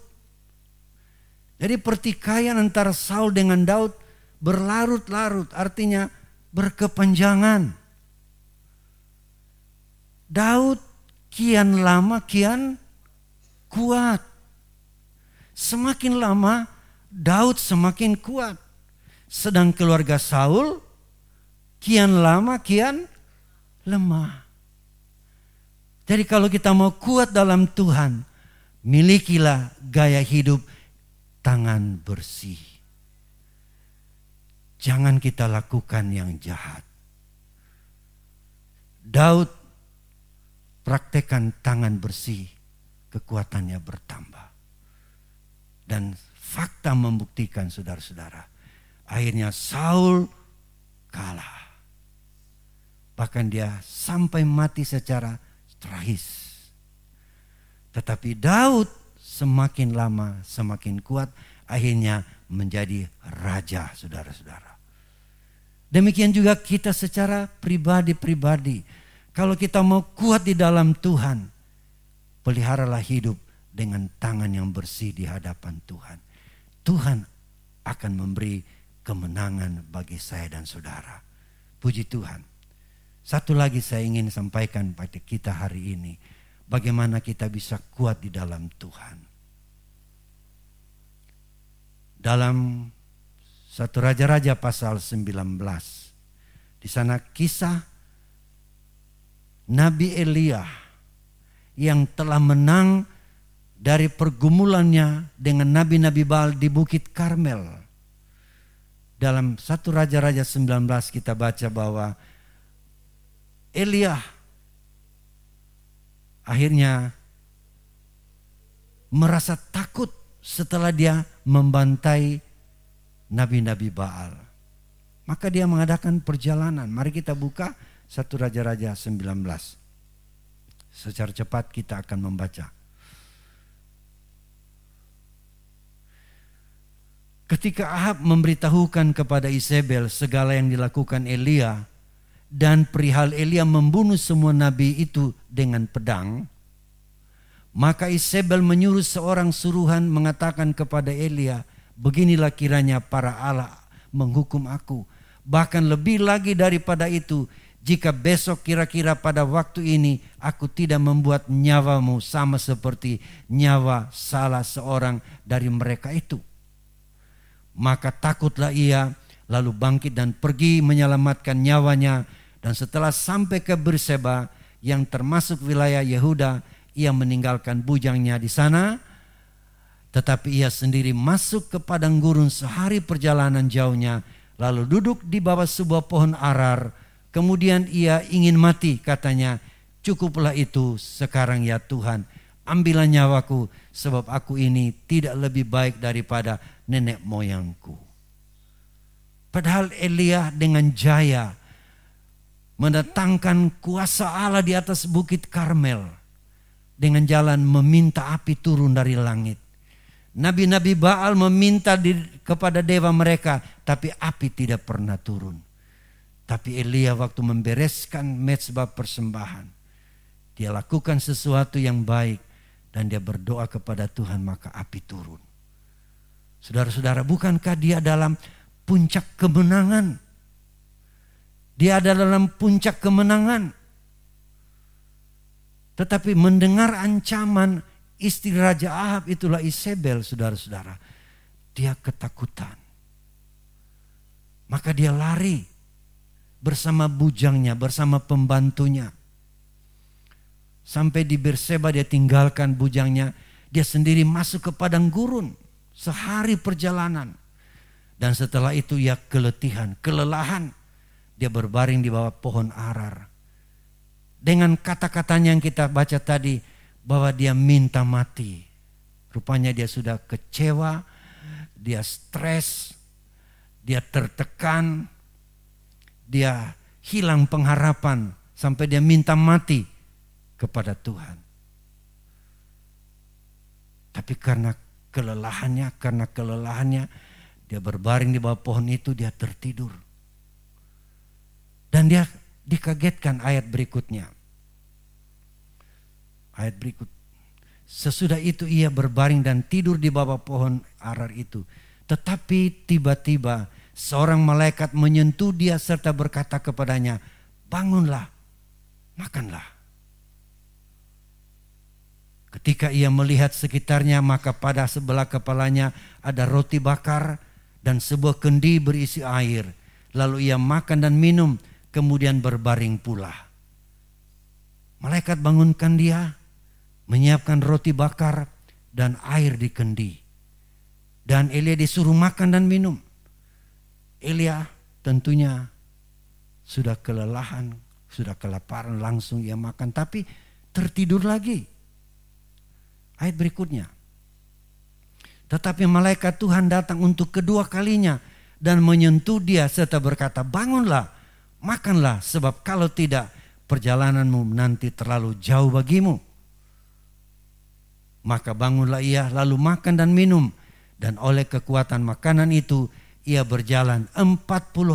Jadi pertikaian antara Saul dengan Daud berlarut-larut, artinya berkepanjangan. Daud kian lama kian kuat. Semakin lama Daud semakin kuat. Sedang keluarga Saul kian lama kian lemah. Jadi kalau kita mau kuat dalam Tuhan, milikilah gaya hidup tangan bersih. Jangan kita lakukan yang jahat. Daud praktekkan tangan bersih, kekuatannya bertambah. Dan fakta membuktikan saudara-saudara, akhirnya Saul kalah. Bahkan dia sampai mati secara tragis. Tetapi Daud semakin lama semakin kuat, akhirnya menjadi raja, saudara-saudara. Demikian juga kita secara pribadi-pribadi. Kalau kita mau kuat di dalam Tuhan, peliharalah hidup dengan tangan yang bersih di hadapan Tuhan. Tuhan akan memberi kemenangan bagi saya dan saudara. Puji Tuhan. Satu lagi saya ingin sampaikan pada kita hari ini. Bagaimana kita bisa kuat di dalam Tuhan. Dalam 1 Raja-Raja pasal 19. Di sana kisah Nabi Elia yang telah menang dari pergumulannya dengan nabi-nabi Baal di Bukit Karmel. Dalam 1 Raja-Raja 19 kita baca bahwa Elia akhirnya merasa takut setelah dia membantai nabi-nabi Baal. Maka dia mengadakan perjalanan. Mari kita buka 1 Raja-Raja 19. Secara cepat kita akan membaca. Ketika Ahab memberitahukan kepada Isabel segala yang dilakukan Elia dan perihal Elia membunuh semua nabi itu dengan pedang, maka Isabel menyuruh seorang suruhan mengatakan kepada Elia, beginilah kiranya para Allah menghukum aku. Bahkan lebih lagi daripada itu, jika besok kira-kira pada waktu ini aku tidak membuat nyawamu sama seperti nyawa salah seorang dari mereka itu. Maka takutlah ia, lalu bangkit dan pergi menyelamatkan nyawanya. Dan setelah sampai ke Berseba yang termasuk wilayah Yehuda, ia meninggalkan bujangnya di sana. Tetapi ia sendiri masuk ke padang gurun sehari perjalanan jauhnya, lalu duduk di bawah sebuah pohon arar. Kemudian ia ingin mati, katanya, cukuplah itu sekarang ya Tuhan, ambillah nyawaku, sebab aku ini tidak lebih baik daripada nenek moyangku. Padahal Elia dengan jaya mendatangkan kuasa Allah di atas Bukit Karmel dengan jalan meminta api turun dari langit. Nabi-nabi Baal meminta kepada dewa mereka, tapi api tidak pernah turun. Tapi Elia waktu membereskan mezbah persembahan, dia lakukan sesuatu yang baik dan dia berdoa kepada Tuhan, maka api turun. Saudara-saudara, bukankah dia dalam puncak kemenangan? Dia ada dalam puncak kemenangan. Tetapi mendengar ancaman istri Raja Ahab, itulah Isabel, saudara-saudara, dia ketakutan. Maka dia lari bersama bujangnya, bersama pembantunya. Sampai di Berseba dia tinggalkan bujangnya. Dia sendiri masuk ke padang gurun sehari perjalanan. Dan setelah itu ia kelelahan. Dia berbaring di bawah pohon arar. Dengan kata-katanya yang kita baca tadi, bahwa dia minta mati. Rupanya dia sudah kecewa, dia stres, dia tertekan, dia hilang pengharapan sampai dia minta mati kepada Tuhan. Tapi karena kelelahannya, dia berbaring di bawah pohon itu, dia tertidur. Dan dia dikagetkan ayat berikutnya. Ayat berikut. Sesudah itu ia berbaring dan tidur di bawah pohon arar itu. Tetapi tiba-tiba seorang malaikat menyentuh dia serta berkata kepadanya, bangunlah, makanlah. Ketika ia melihat sekitarnya, maka pada sebelah kepalanya ada roti bakar dan sebuah kendi berisi air. Lalu ia makan dan minum, kemudian berbaring pula. Malaikat bangunkan dia, menyiapkan roti bakar dan air di kendi. Dan Elia disuruh makan dan minum. Elia tentunya sudah kelelahan, sudah kelaparan, langsung ia makan, tapi tertidur lagi. Ayat berikutnya. Tetapi malaikat Tuhan datang untuk kedua kalinya dan menyentuh dia serta berkata, bangunlah, makanlah, sebab kalau tidak perjalananmu nanti terlalu jauh bagimu. Maka bangunlah ia lalu makan dan minum, dan oleh kekuatan makanan itu ia berjalan 40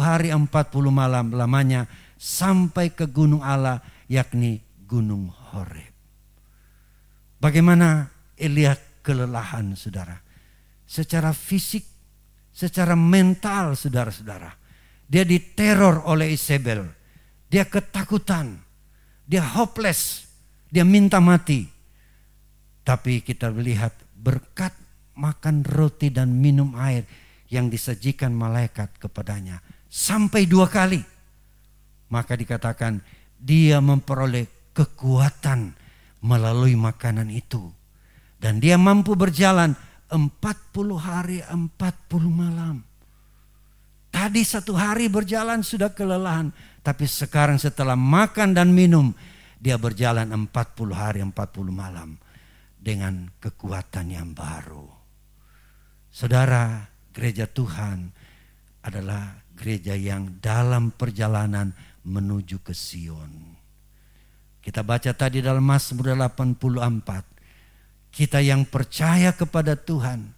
hari 40 malam lamanya sampai ke gunung Allah, yakni gunung Horeb. Bagaimana Elia kelelahan, saudara? Secara fisik, secara mental, saudara-saudara. Dia diteror oleh Isabel. Dia ketakutan. Dia hopeless. Dia minta mati. Tapi kita melihat berkat makan roti dan minum air yang disajikan malaikat kepadanya sampai 2 kali. Maka dikatakan dia memperoleh kekuatan melalui makanan itu. Dan dia mampu berjalan 40 hari 40 malam. Tadi 1 hari berjalan sudah kelelahan. Tapi sekarang setelah makan dan minum, dia berjalan 40 hari 40 malam. Dengan kekuatan yang baru. Saudara, gereja Tuhan adalah gereja yang dalam perjalanan menuju ke Sion. Kita baca tadi dalam Mazmur 84. Kita yang percaya kepada Tuhan,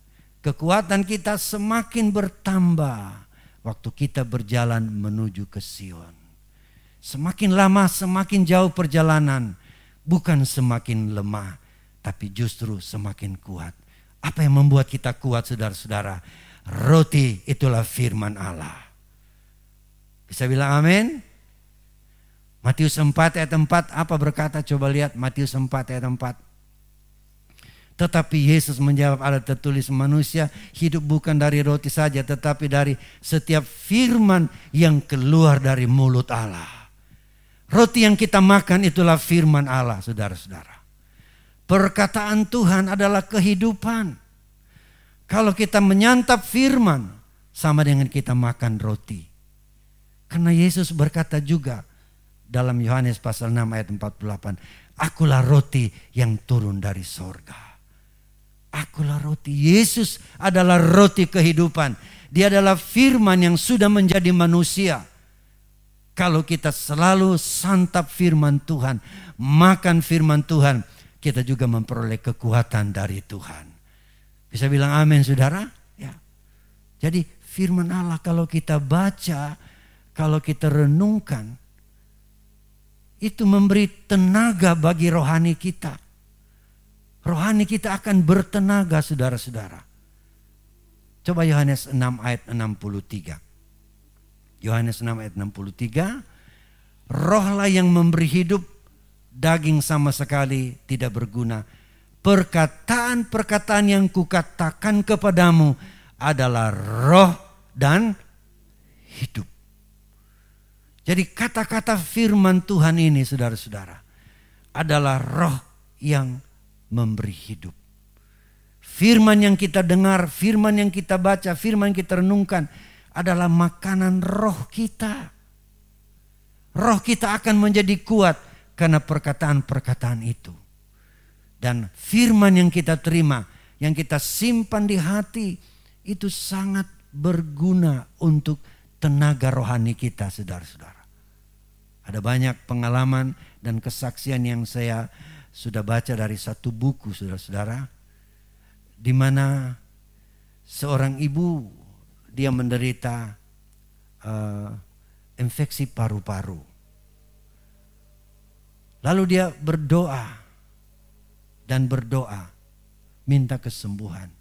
kekuatan kita semakin bertambah waktu kita berjalan menuju ke Sion. Semakin lama semakin jauh perjalanan, bukan semakin lemah, tapi justru semakin kuat. Apa yang membuat kita kuat, saudara-saudara? Roti itulah firman Allah. Bisa bilang amin? Matius 4 ayat 4 apa berkata? Coba lihat Matius 4 ayat 4. Tetapi Yesus menjawab, ada tertulis, manusia hidup bukan dari roti saja, tetapi dari setiap firman yang keluar dari mulut Allah. Roti yang kita makan itulah firman Allah, saudara-saudara. Perkataan Tuhan adalah kehidupan. Kalau kita menyantap firman, sama dengan kita makan roti. Karena Yesus berkata juga dalam Yohanes pasal 6 ayat 48, akulah roti yang turun dari sorga. Akulah roti. Yesus adalah roti kehidupan. Dia adalah firman yang sudah menjadi manusia. Kalau kita selalu santap firman Tuhan, makan firman Tuhan, kita juga memperoleh kekuatan dari Tuhan. Bisa bilang amin, saudara? Ya. Jadi firman Allah kalau kita baca, kalau kita renungkan, itu memberi tenaga bagi rohani kita. Rohani kita akan bertenaga, saudara-saudara. Coba Yohanes 6 ayat 63. Yohanes 6 ayat 63. Rohlah yang memberi hidup, daging sama sekali tidak berguna. Perkataan-perkataan yang kukatakan kepadamu adalah roh dan hidup. Jadi kata-kata firman Tuhan ini, saudara-saudara, adalah roh yang memberi hidup. Firman yang kita dengar, firman yang kita baca, firman yang kita renungkan adalah makanan roh kita. Roh kita akan menjadi kuat karena perkataan-perkataan itu. Dan firman yang kita terima, yang kita simpan di hati, itu sangat berguna untuk tenaga rohani kita, saudara-saudara. Ada banyak pengalaman dan kesaksian yang saya sudah baca dari satu buku, saudara-saudara, di mana seorang ibu, dia menderita infeksi paru-paru. Lalu dia berdoa dan berdoa, minta kesembuhan.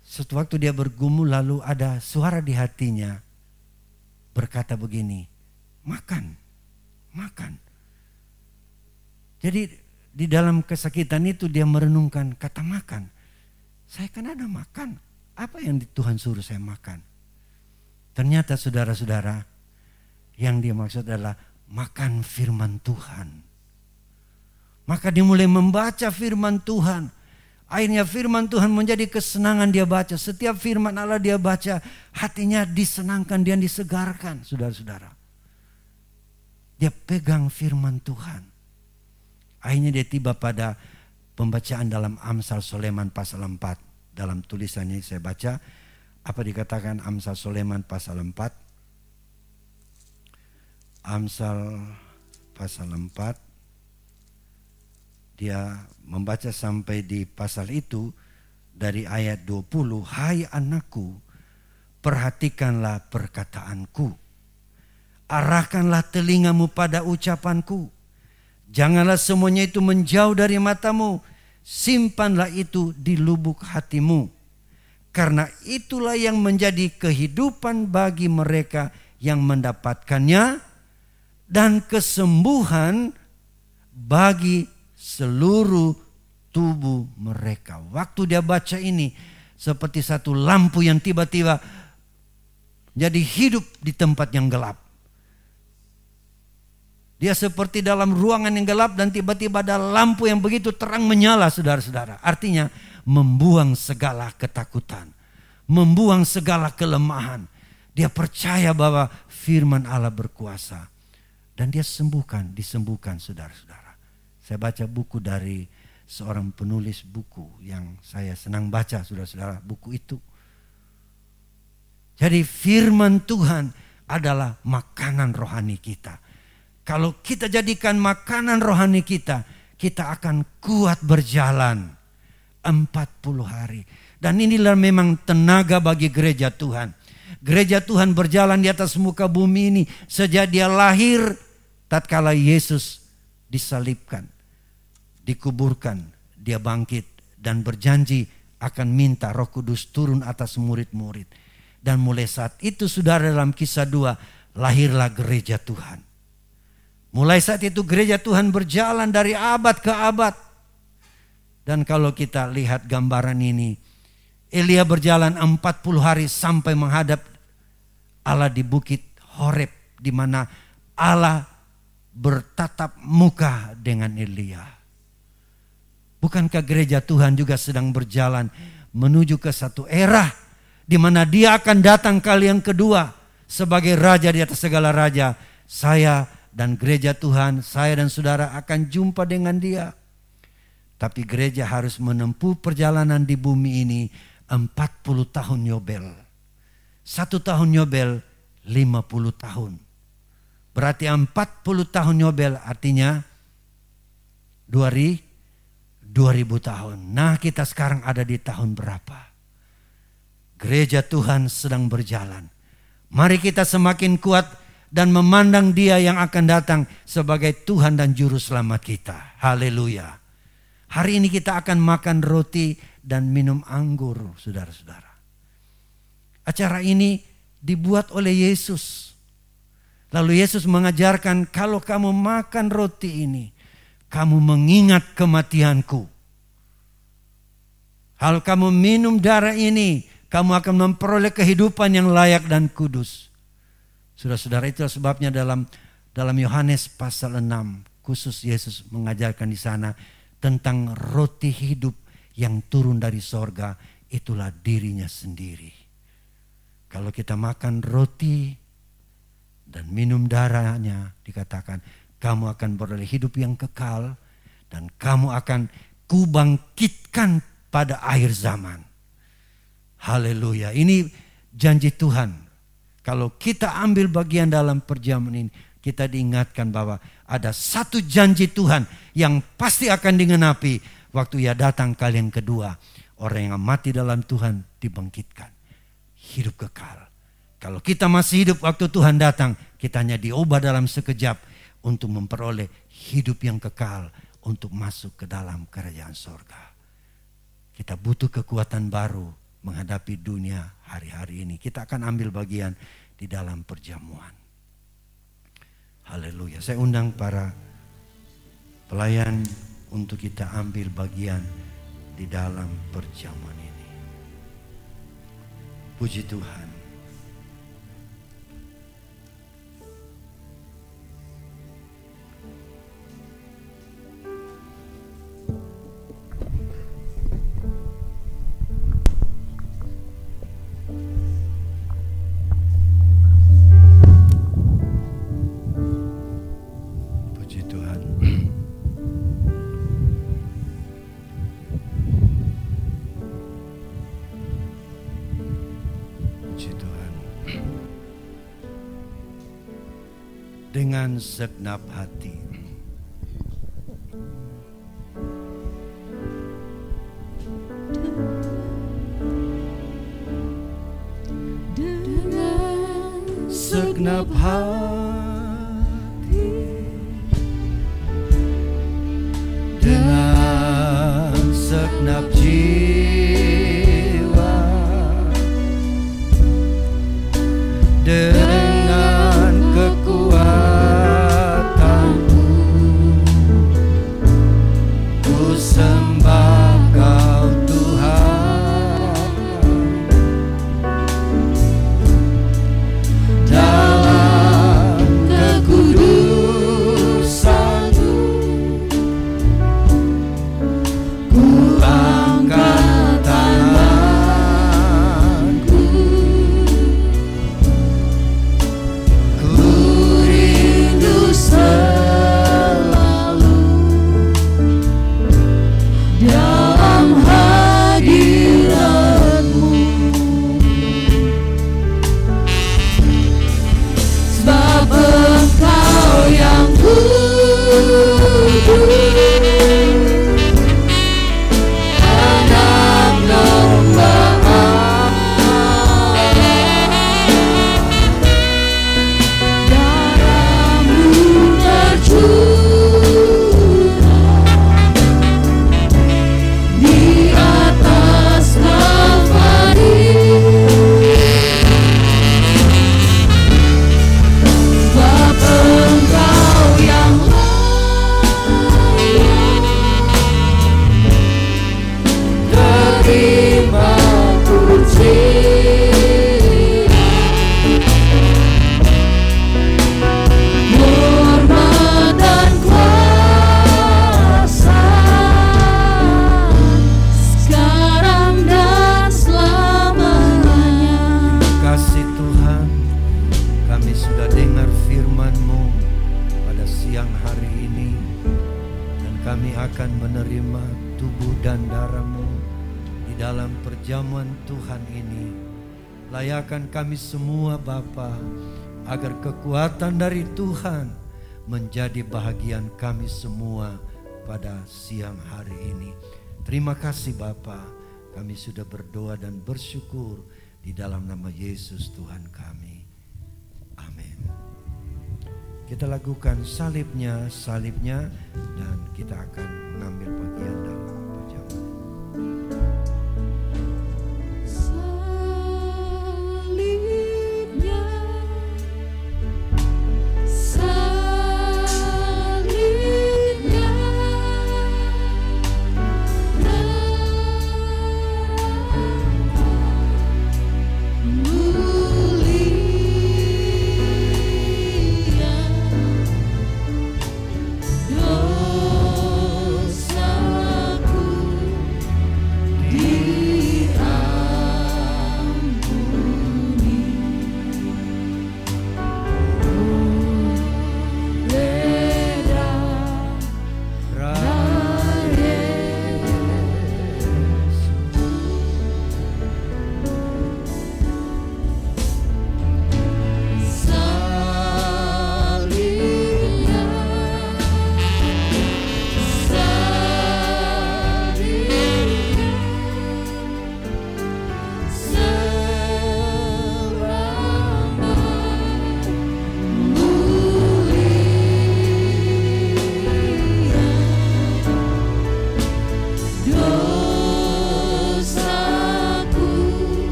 Suatu waktu dia bergumul, lalu ada suara di hatinya berkata begini, makan, makan. Jadi di dalam kesakitan itu dia merenungkan kata makan. Saya kan ada makan, apa yang Tuhan suruh saya makan? Ternyata saudara-saudara, yang dia maksud adalah makan firman Tuhan. Maka dia mulai membaca firman Tuhan. Akhirnya firman Tuhan menjadi kesenangan dia baca. Setiap firman Allah dia baca, hatinya disenangkan, dia disegarkan, saudara-saudara. Dia pegang firman Tuhan. Akhirnya dia tiba pada pembacaan dalam Amsal Soleman pasal 4. Dalam tulisannya saya baca, apa dikatakan Amsal Soleman pasal 4. Amsal pasal 4, dia membaca sampai di pasal itu dari ayat 20. Hai anakku, perhatikanlah perkataanku, arahkanlah telingamu pada ucapanku. Janganlah semuanya itu menjauh dari matamu, simpanlah itu di lubuk hatimu. Karena itulah yang menjadi kehidupan bagi mereka yang mendapatkannya, dan kesembuhan bagi seluruh tubuh mereka. Waktu dia baca ini seperti satu lampu yang tiba-tiba jadi hidup di tempat yang gelap. Dia seperti dalam ruangan yang gelap dan tiba-tiba ada lampu yang begitu terang menyala, saudara-saudara. Artinya membuang segala ketakutan, membuang segala kelemahan. Dia percaya bahwa firman Allah berkuasa. Dan dia disembuhkan saudara-saudara. Saya baca buku dari seorang penulis buku yang saya senang baca, saudara-saudara, buku itu. Jadi firman Tuhan adalah makanan rohani kita. Kalau kita jadikan makanan rohani kita, kita akan kuat berjalan 40 hari. Dan inilah memang tenaga bagi gereja Tuhan. Gereja Tuhan berjalan di atas muka bumi ini sejak dia lahir. Tatkala Yesus disalibkan, dikuburkan, dia bangkit dan berjanji akan minta Roh Kudus turun atas murid-murid. Dan mulai saat itu, saudara, dalam Kisah 2 lahirlah gereja Tuhan. Mulai saat itu gereja Tuhan berjalan dari abad ke abad. Dan kalau kita lihat gambaran ini, Elia berjalan 40 hari sampai menghadap Allah di bukit Horeb, di mana Allah bertatap muka dengan Elia. Bukankah gereja Tuhan juga sedang berjalan menuju ke satu era di mana dia akan datang kali yang kedua sebagai raja di atas segala raja. Saya dan gereja Tuhan, saya dan saudara akan jumpa dengan dia. Tapi gereja harus menempuh perjalanan di bumi ini 40 tahun Yobel. 1 tahun Yobel 50 tahun. Berarti 40 tahun Yobel artinya 2000 tahun. Nah, kita sekarang ada di tahun berapa? Gereja Tuhan sedang berjalan. Mari kita semakin kuat dan memandang Dia yang akan datang sebagai Tuhan dan Juru Selamat kita. Haleluya. Hari ini kita akan makan roti dan minum anggur, saudara-saudara. Acara ini dibuat oleh Yesus. Lalu Yesus mengajarkan, kalau kamu makan roti ini, kamu mengingat kematianku. Kalau kamu minum darah ini, kamu akan memperoleh kehidupan yang layak dan kudus. Saudara-saudara, itulah sebabnya dalam Yohanes pasal 6, khusus Yesus mengajarkan di sana tentang roti hidup yang turun dari sorga, itulah dirinya sendiri. Kalau kita makan roti dan minum darahnya, dikatakan kamu akan beroleh hidup yang kekal dan kamu akan kubangkitkan pada akhir zaman. Haleluya. Ini janji Tuhan. Kalau kita ambil bagian dalam perjamuan ini, kita diingatkan bahwa ada satu janji Tuhan yang pasti akan digenapi waktu Ia datang kali yang kedua. Orang yang mati dalam Tuhan dibangkitkan. Hidup kekal. Kalau kita masih hidup waktu Tuhan datang, kita hanya diubah dalam sekejap untuk memperoleh hidup yang kekal, untuk masuk ke dalam kerajaan sorga. Kita butuh kekuatan baru menghadapi dunia hari-hari ini. Kita akan ambil bagian di dalam perjamuan. Haleluya. Saya undang para pelayan untuk kita ambil bagian di dalam perjamuan ini. Puji Tuhan. Dengan segenap hati dengan segenap hati, dengan segenap jiwa, dengan kekuatanmu, ku sembah Kau Tuhan. Dalam kekudusan-Mu, ku angkat tanganku, ku rindu selalu dalam hadirat-Mu. Sebab Engkau yang kudus, Anak domba Allah, darah-Mu tercurah di atas Kalvari. Sebab Engkau yang layak terima pujian, hormat dan kuasa, sekarang dan selamanya. Kasih Tuhan, kami sudah dengar firman-Mu pada siang hari ini, dan kami akan menerima tubuh dan darah-Mu di dalam perjamuan Tuhan ini. Layakan kami semua Bapa, agar kekuatan dari Tuhan menjadi bahagian kami semua pada siang hari ini. Terima kasih Bapa, kami sudah berdoa dan bersyukur di dalam nama Yesus Tuhan kami. Amin. Kita lakukan salibnya, dan kita akan mengambil bagian dalam perjamuan. Salibnya, salibnya, mulia, dosa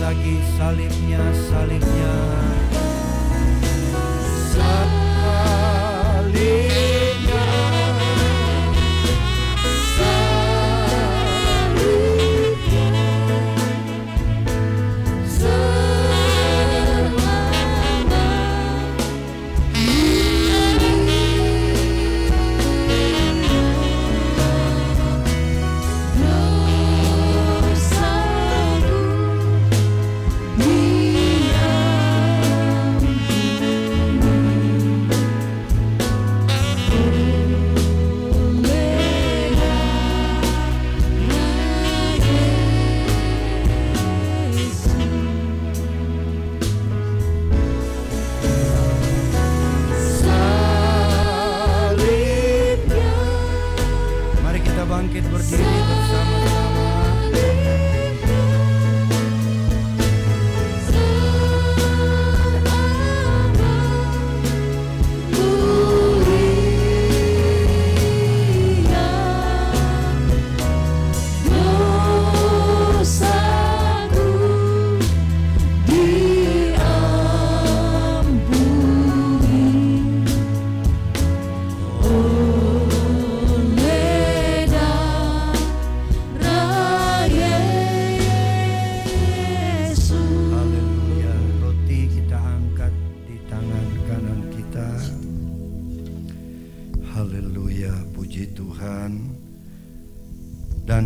lagi salibnya, salibnya. Bangkit berdiri bersama-sama.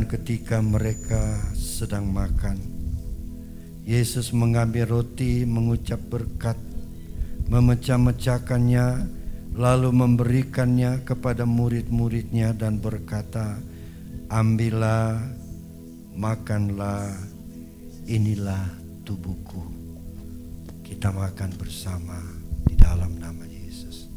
Ketika mereka sedang makan, Yesus mengambil roti, mengucap berkat, memecah-mecahkannya, lalu memberikannya kepada murid-muridnya dan berkata, "Ambillah, makanlah, inilah tubuhku." Kita makan bersama di dalam nama Yesus.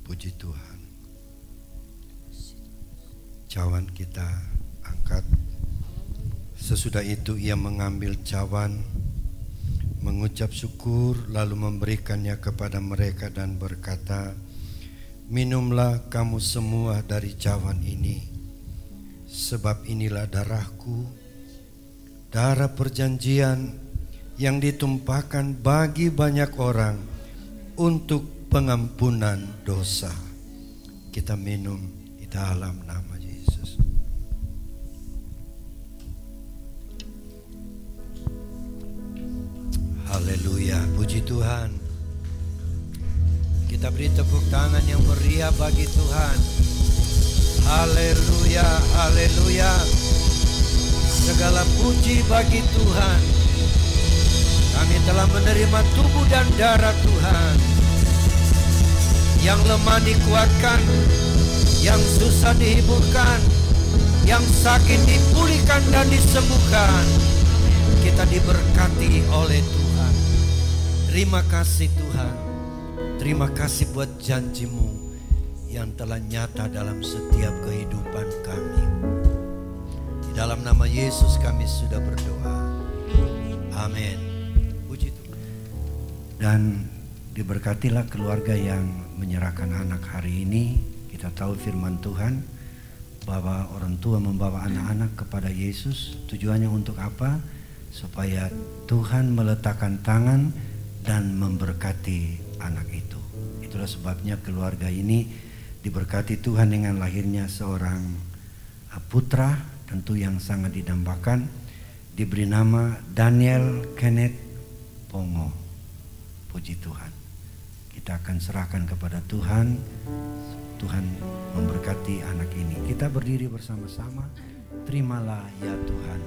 Puji Tuhan. Cawan kita angkat. Sesudah itu ia mengambil cawan, mengucap syukur, lalu memberikannya kepada mereka dan berkata, "Minumlah kamu semua dari cawan ini, sebab inilah darahku, darah perjanjian yang ditumpahkan bagi banyak orang untuk pengampunan dosa." Kita minum di dalam nama Yesus. Haleluya, puji Tuhan. Kita beri tepuk tangan yang meriah bagi Tuhan. Haleluya, haleluya. Segala puji bagi Tuhan. Kami telah menerima tubuh dan darah Tuhan. Yang lemah dikuatkan, yang susah dihiburkan, yang sakit dipulihkan dan disembuhkan. Kita diberkati oleh Tuhan. Terima kasih Tuhan. Terima kasih buat janji-Mu yang telah nyata dalam setiap kehidupan kami. Di dalam nama Yesus kami sudah berdoa. Amin. Puji Tuhan. Dan diberkatilah keluarga yang menyerahkan anak hari ini. Kita tahu firman Tuhan bahwa orang tua membawa anak-anak kepada Yesus. Tujuannya untuk apa? Supaya Tuhan meletakkan tangan dan memberkati anak itu. Itulah sebabnya keluarga ini diberkati Tuhan dengan lahirnya seorang putra, tentu yang sangat didambakan, diberi nama Daniel Kenneth Pongo. Puji Tuhan. Kita akan serahkan kepada Tuhan. Tuhan memberkati anak ini. Kita berdiri bersama-sama. Terimalah ya Tuhan.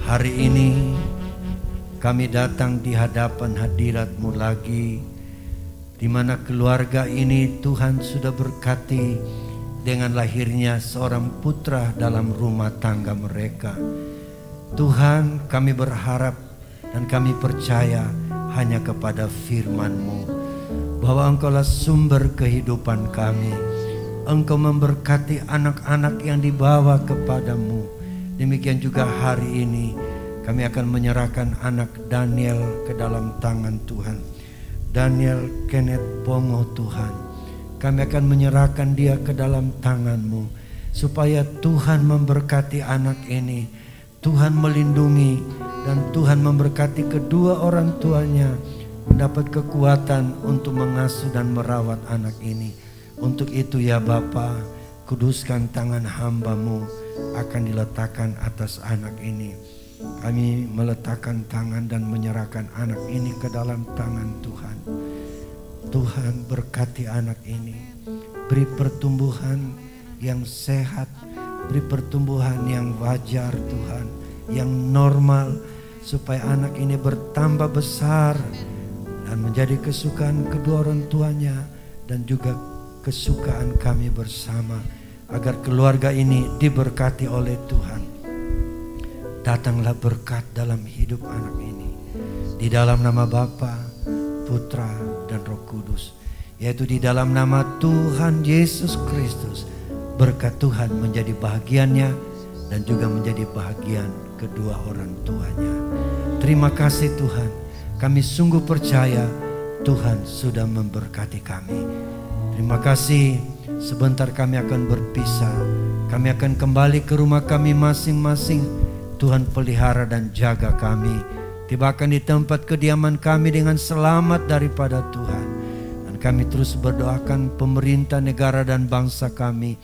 hari ini kami datang di hadapan hadirat-Mu lagi, di mana keluarga ini Tuhan sudah berkati dengan lahirnya seorang putra dalam rumah tangga mereka. Tuhan, kami berharap dan kami percaya hanya kepada firman-Mu, bahwa Engkaulah sumber kehidupan kami. Engkau memberkati anak-anak yang dibawa kepadamu. Demikian juga hari ini kami akan menyerahkan anak Daniel ke dalam tangan Tuhan. Daniel Kenneth Pongo Tuhan, kami akan menyerahkan dia ke dalam tangan-Mu, supaya Tuhan memberkati anak ini, Tuhan melindungi, dan Tuhan memberkati kedua orang tuanya mendapat kekuatan untuk mengasuh dan merawat anak ini. Untuk itu ya Bapa, kuduskan tangan hamba-Mu akan diletakkan atas anak ini. Kami meletakkan tangan dan menyerahkan anak ini ke dalam tangan Tuhan. Tuhan berkati anak ini, beri pertumbuhan yang sehat, beri pertumbuhan yang wajar Tuhan, yang normal, supaya anak ini bertambah besar dan menjadi kesukaan kedua orang tuanya dan juga kesukaan kami bersama, agar keluarga ini diberkati oleh Tuhan. Datanglah berkat dalam hidup anak ini, di dalam nama Bapa, Putra, dan Roh Kudus, yaitu di dalam nama Tuhan Yesus Kristus. Berkat Tuhan menjadi bahagiannya dan juga menjadi bahagian kedua orang tuanya. Terima kasih Tuhan, kami sungguh percaya Tuhan sudah memberkati kami. Terima kasih, sebentar kami akan berpisah. Kami akan kembali ke rumah kami masing-masing. Tuhan pelihara dan jaga kami. Tibakan di tempat kediaman kami dengan selamat daripada Tuhan. Dan kami terus berdoakan pemerintah negara dan bangsa kami,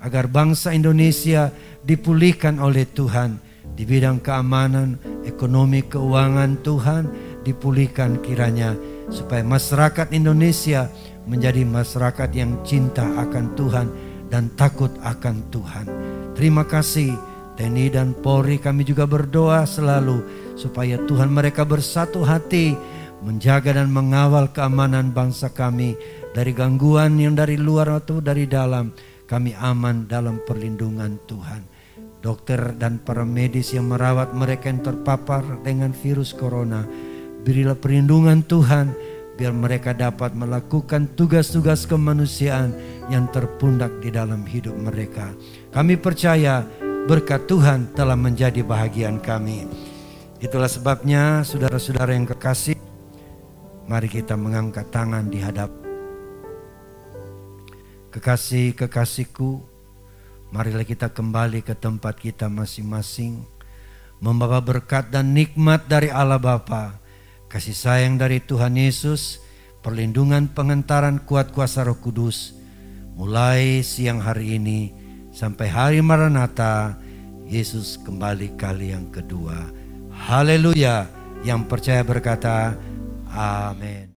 agar bangsa Indonesia dipulihkan oleh Tuhan. Di bidang keamanan, ekonomi, keuangan Tuhan dipulihkan kiranya, supaya masyarakat Indonesia menjadi masyarakat yang cinta akan Tuhan dan takut akan Tuhan. Terima kasih TNI dan Polri, kami juga berdoa selalu supaya Tuhan mereka bersatu hati menjaga dan mengawal keamanan bangsa kami dari gangguan yang dari luar atau dari dalam. Kami aman dalam perlindungan Tuhan. Dokter dan para medis yang merawat mereka yang terpapar dengan virus corona, berilah perlindungan Tuhan, biar mereka dapat melakukan tugas-tugas kemanusiaan yang terpundak di dalam hidup mereka. Kami percaya berkat Tuhan telah menjadi bahagian kami. Itulah sebabnya saudara-saudara yang kekasih, mari kita mengangkat tangan di hadap kekasih-kekasihku. Marilah kita kembali ke tempat kita masing-masing, membawa berkat dan nikmat dari Allah Bapa, kasih sayang dari Tuhan Yesus, perlindungan pengentaran kuat kuasa Roh Kudus, mulai siang hari ini sampai hari Maranatha, Yesus kembali kali yang kedua. Haleluya. Yang percaya berkata, amin.